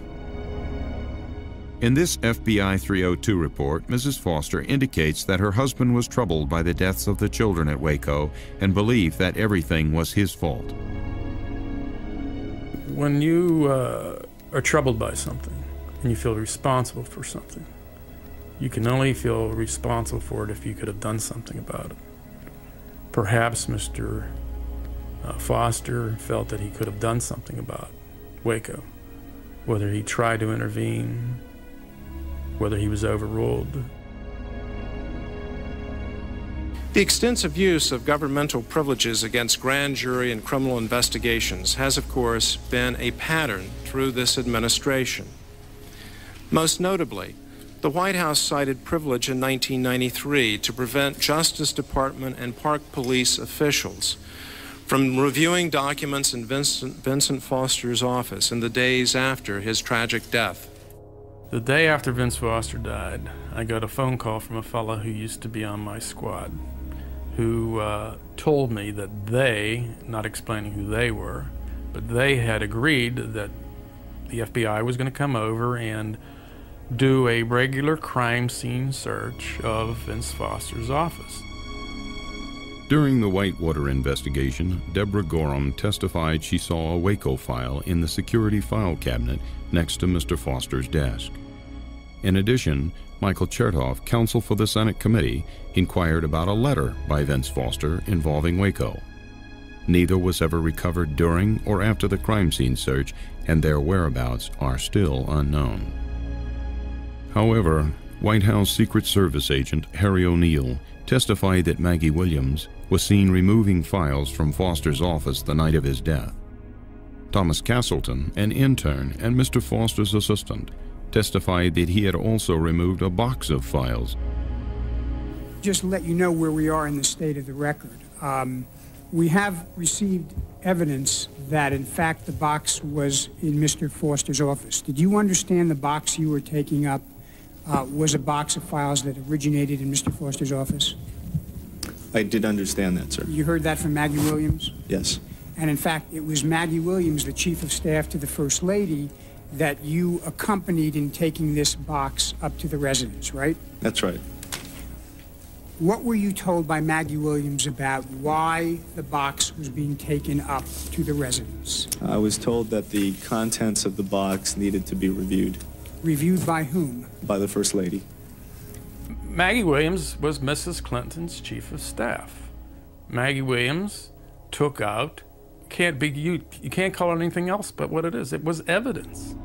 In this FBI 302 report, Mrs. Foster indicates that her husband was troubled by the deaths of the children at Waco and believed that everything was his fault. When you are troubled by something and you feel responsible for something, you can only feel responsible for it if you could have done something about it. Perhaps Mr. Foster felt that he could have done something about Waco, whether he tried to intervene, whether he was overruled. The extensive use of governmental privileges against grand jury and criminal investigations has, of course, been a pattern through this administration. Most notably, the White House cited privilege in 1993 to prevent Justice Department and Park Police officials from reviewing documents in Vincent Foster's office in the days after his tragic death. The day after Vince Foster died, I got a phone call from a fellow who used to be on my squad, who told me that they, not explaining who they were, but they had agreed that the FBI was going to come over and do a regular crime scene search of Vince Foster's office. During the Whitewater investigation, Deborah Gorham testified she saw a Waco file in the security file cabinet next to Mr. Foster's desk. In addition, Michael Chertoff, counsel for the Senate committee, inquired about a letter by Vince Foster involving Waco. Neither was ever recovered during or after the crime scene search, and their whereabouts are still unknown. However, White House Secret Service agent Harry O'Neill testified that Maggie Williams was seen removing files from Foster's office the night of his death. Thomas Castleton, an intern and Mr. Foster's assistant, testified that he had also removed a box of files. Just to let you know where we are in the state of the record. We have received evidence that, in fact, the box was in Mr. Foster's office. Did you understand the box you were taking up was a box of files that originated in Mr. Foster's office? I did understand that, sir. You heard that from Maggie Williams? Yes. And in fact, it was Maggie Williams, the Chief of Staff to the First Lady, that you accompanied in taking this box up to the residence, right? That's right. What were you told by Maggie Williams about why the box was being taken up to the residence? I was told that the contents of the box needed to be reviewed. Reviewed by whom? By the First Lady. Maggie Williams was Mrs. Clinton's Chief of Staff. Maggie Williams took out, you can't call it anything else but what it is. It was evidence.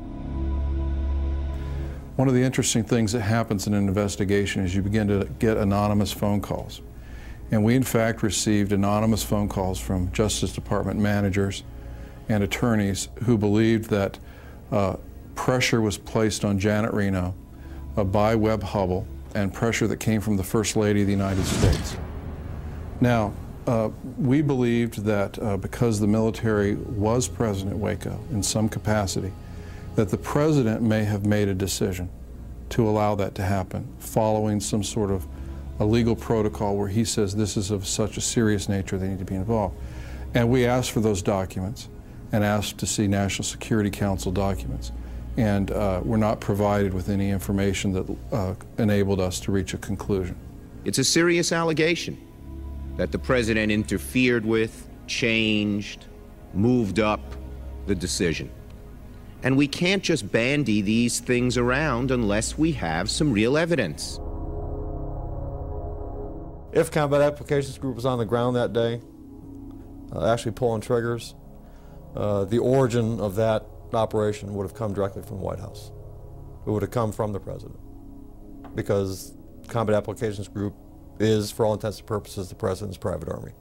One of the interesting things that happens in an investigation is you begin to get anonymous phone calls. And we in fact received anonymous phone calls from Justice Department managers and attorneys who believed that pressure was placed on Janet Reno by Webb Hubbell, and pressure that came from the First Lady of the United States. Now, we believed that because the military was present at Waco in some capacity, that the President may have made a decision to allow that to happen, following some sort of a legal protocol where he says this is of such a serious nature they need to be involved. And we asked for those documents and asked to see National Security Council documents. And were not provided with any information that enabled us to reach a conclusion. It's a serious allegation that the President interfered with, changed, moved up the decision. And we can't just bandy these things around unless we have some real evidence. If Combat Applications Group was on the ground that day, actually pulling triggers, the origin of that operation would have come directly from the White House. It would have come from the President, because Combat Applications Group is, for all intents and purposes, the President's private army.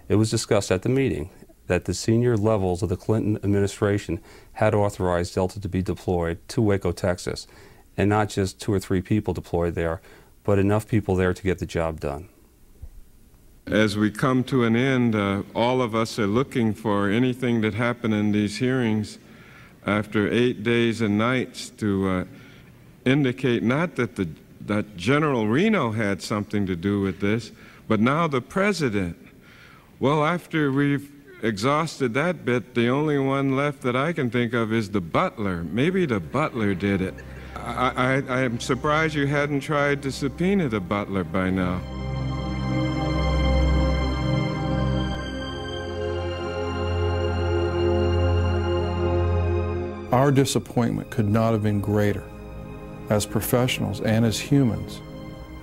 It was discussed at the meeting that the senior levels of the Clinton administration had authorized Delta to be deployed to Waco, Texas, and not just 2 or 3 people deployed there, but enough people there to get the job done. As we come to an end, all of us are looking for anything that happened in these hearings after 8 days and nights to indicate not that General Reno had something to do with this, but now the President. Well, after we've exhausted that bit, the only one left that I can think of is the butler. Maybe the butler did it. I am surprised you hadn't tried to subpoena the butler by now. Our disappointment could not have been greater as professionals and as humans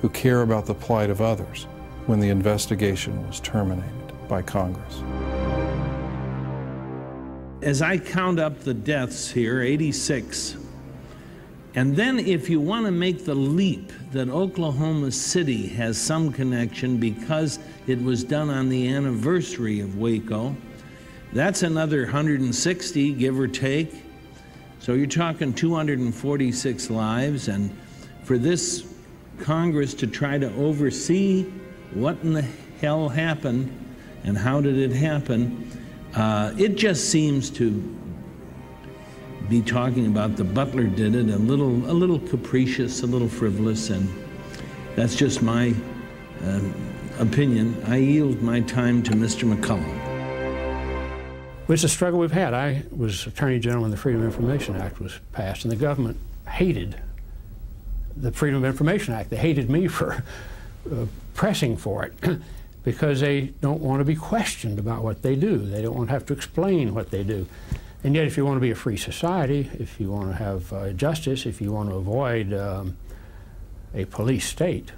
who care about the plight of others when the investigation was terminated by Congress. As I count up the deaths here, 86, and then if you want to make the leap that Oklahoma City has some connection because it was done on the anniversary of Waco, that's another 160, give or take. So you're talking 246 lives, and for this Congress to try to oversee what in the hell happened and how did it happen, it just seems to be talking about the butler did it a little capricious, a little frivolous, and that's just my opinion. I yield my time to Mr. McCullum. It's a struggle we've had. I was Attorney General when the Freedom of Information Act was passed, and the government hated the Freedom of Information Act. They hated me for pressing for it because they don't want to be questioned about what they do. They don't want to have to explain what they do. And yet, if you want to be a free society, if you want to have justice, if you want to avoid a police state,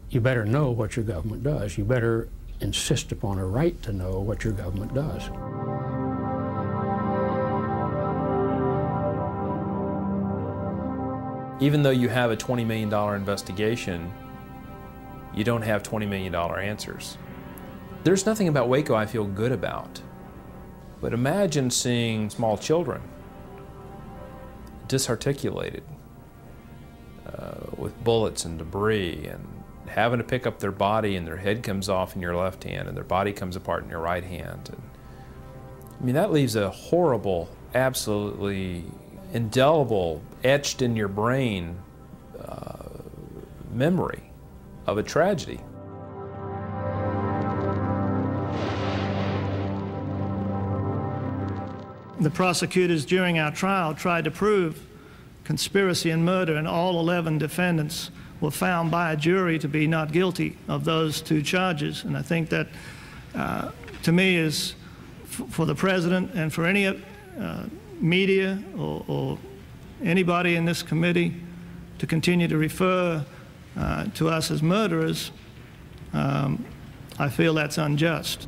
you better know what your government does. You better insist upon a right to know what your government does. Even though you have a $20 million investigation, you don't have $20 million answers. There's nothing about Waco I feel good about. But imagine seeing small children disarticulated with bullets and debris, and having to pick up their body and their head comes off in your left hand and their body comes apart in your right hand. And, I mean, that leaves a horrible, absolutely indelible, etched in your brain memory of a tragedy. The prosecutors during our trial tried to prove conspiracy and murder, and all 11 defendants were found by a jury to be not guilty of those 2 charges. And I think that, to me, is for the president and for any media or anybody in this committee to continue to refer to us as murderers, I feel that's unjust.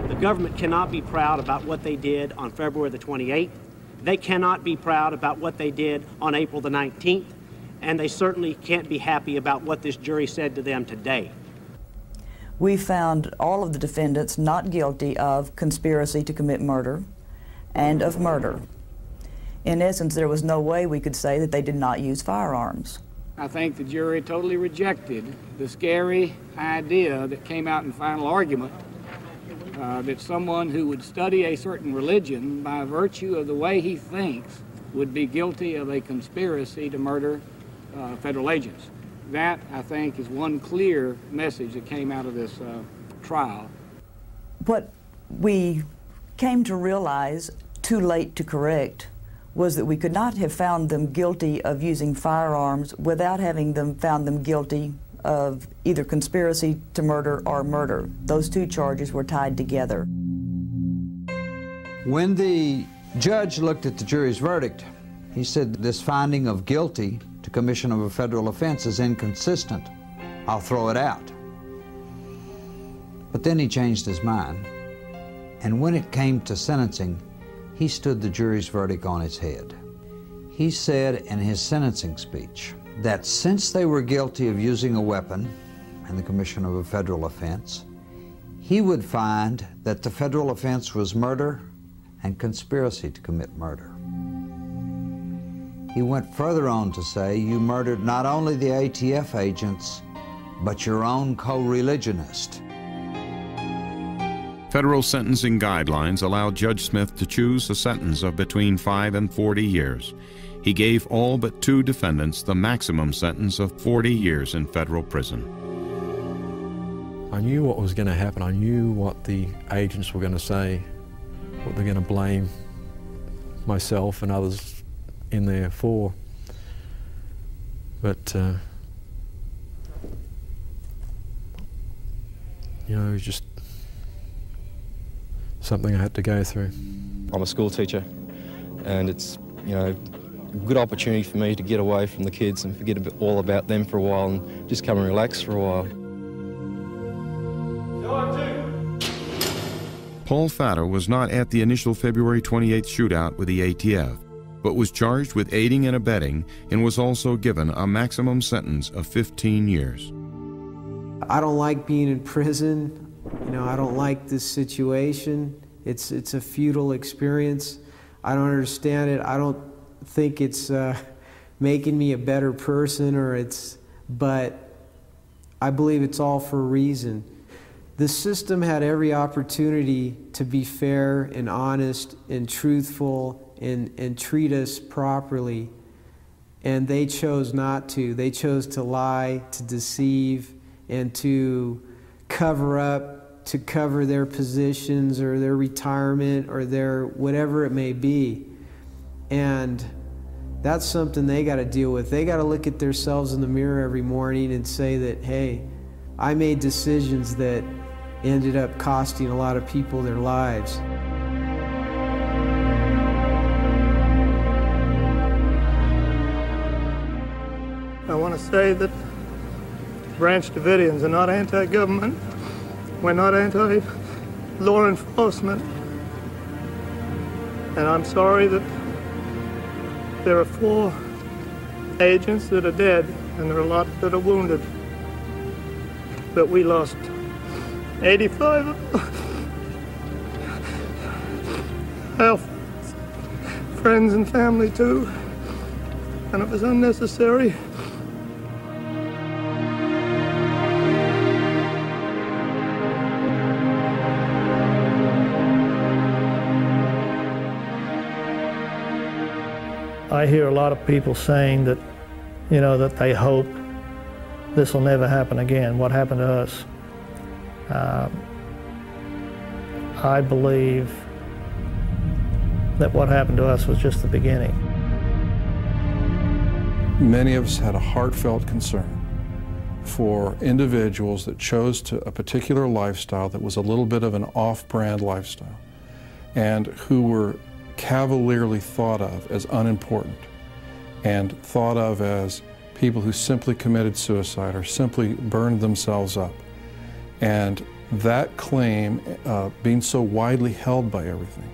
The government cannot be proud about what they did on February the 28th. They cannot be proud about what they did on April the 19th. And they certainly can't be happy about what this jury said to them today. We found all of the defendants not guilty of conspiracy to commit murder and of murder. In essence, there was no way we could say that they did not use firearms. I think the jury totally rejected the scary idea that came out in final argument that someone who would study a certain religion by virtue of the way he thinks would be guilty of a conspiracy to murder federal agents. That, I think, is one clear message that came out of this trial. What we came to realize, too late to correct, was that we could not have found them guilty of using firearms without having found them guilty of either conspiracy to murder or murder. Those 2 charges were tied together. When the judge looked at the jury's verdict, he said this finding of guilty to commission of a federal offense is inconsistent. I'll throw it out. But then he changed his mind, and when it came to sentencing, he stood the jury's verdict on its head. He said in his sentencing speech that since they were guilty of using a weapon in the commission of a federal offense, he would find that the federal offense was murder and conspiracy to commit murder. He went further on to say, you murdered not only the ATF agents, but your own co-religionist. Federal sentencing guidelines allowed Judge Smith to choose a sentence of between 5 and 40 years. He gave all but 2 defendants the maximum sentence of 40 years in federal prison. I knew what was going to happen. I knew what the agents were going to say, what they're going to blame myself and others in there for. But, you know, it was just something I had to go through. I'm a school teacher, and it's, you know, a good opportunity for me to get away from the kids and forget all about them for a while and just come and relax for a while. Paul Fatter was not at the initial February 28th shootout with the ATF, but was charged with aiding and abetting and was also given a maximum sentence of 15 years. I don't like being in prison. You know, I don't like this situation. It's a futile experience. I don't understand it. I don't think it's making me a better person, but I believe it's all for a reason. The system had every opportunity to be fair and honest and truthful and treat us properly, and they chose not to. They chose to lie, to deceive, and to cover up, to cover their positions or their retirement or their whatever it may be. And that's something they got to deal with. They got to look at themselves in the mirror every morning and say that, hey, I made decisions that ended up costing a lot of people their lives. I want to say that Branch Davidians are not anti-government. We're not anti-law enforcement. And I'm sorry that there are 4 agents that are dead, and there are a lot that are wounded. But we lost 85 of our friends and family too, and it was unnecessary. I hear a lot of people saying that, you know, that they hope this will never happen again, what happened to us. I believe that what happened to us was just the beginning. Many of us had a heartfelt concern for individuals that chose a particular lifestyle that was a little bit of an off-brand lifestyle and who were cavalierly thought of as unimportant and thought of as people who simply committed suicide or simply burned themselves up. And that claim, being so widely held by everything,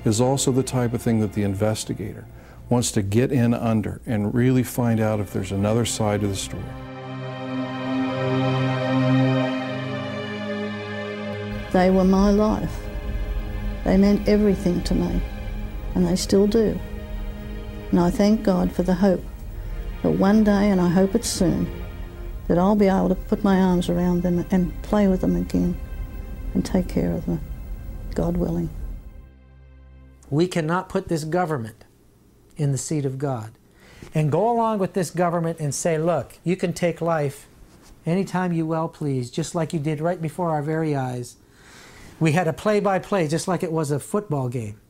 is also the type of thing that the investigator wants to get in under and really find out if there's another side to the story. They were my life. They meant everything to me, and they still do. And I thank God for the hope that one day, and I hope it's soon, that I'll be able to put my arms around them and play with them again and take care of them, God willing. We cannot put this government in the seat of God and go along with this government and say, look, you can take life anytime you well please, just like you did right before our very eyes. We had a play-by-play just like it was a football game.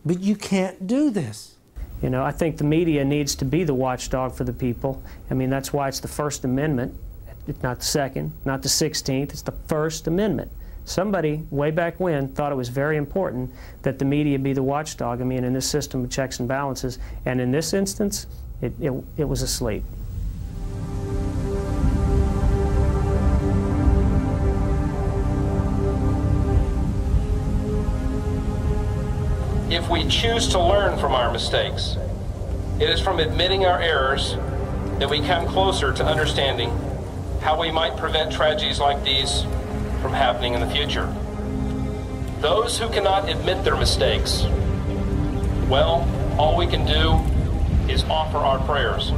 But you can't do this. You know, I think the media needs to be the watchdog for the people. I mean, that's why it's the First Amendment. It's not the Second, not the 16th, it's the First Amendment. Somebody, way back when, thought it was very important that the media be the watchdog, I mean, in this system of checks and balances. And in this instance, it was asleep. If we choose to learn from our mistakes, it is from admitting our errors that we come closer to understanding how we might prevent tragedies like these from happening in the future. Those who cannot admit their mistakes, well, all we can do is offer our prayers.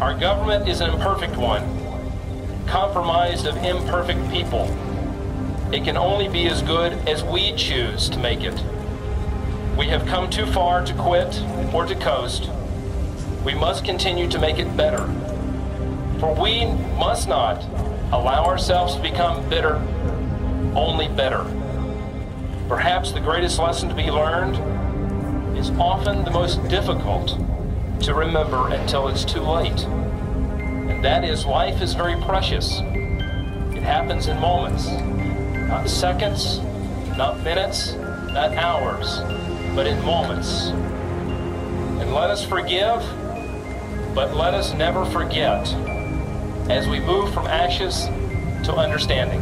Our government is an imperfect one, compromised of imperfect people. It can only be as good as we choose to make it. We have come too far to quit or to coast. We must continue to make it better. For we must not allow ourselves to become bitter, only better. Perhaps the greatest lesson to be learned is often the most difficult to remember until it's too late. And that is, life is very precious. It happens in moments, not seconds, not minutes, not hours, but in moments. And let us forgive, but let us never forget as we move from ashes to understanding.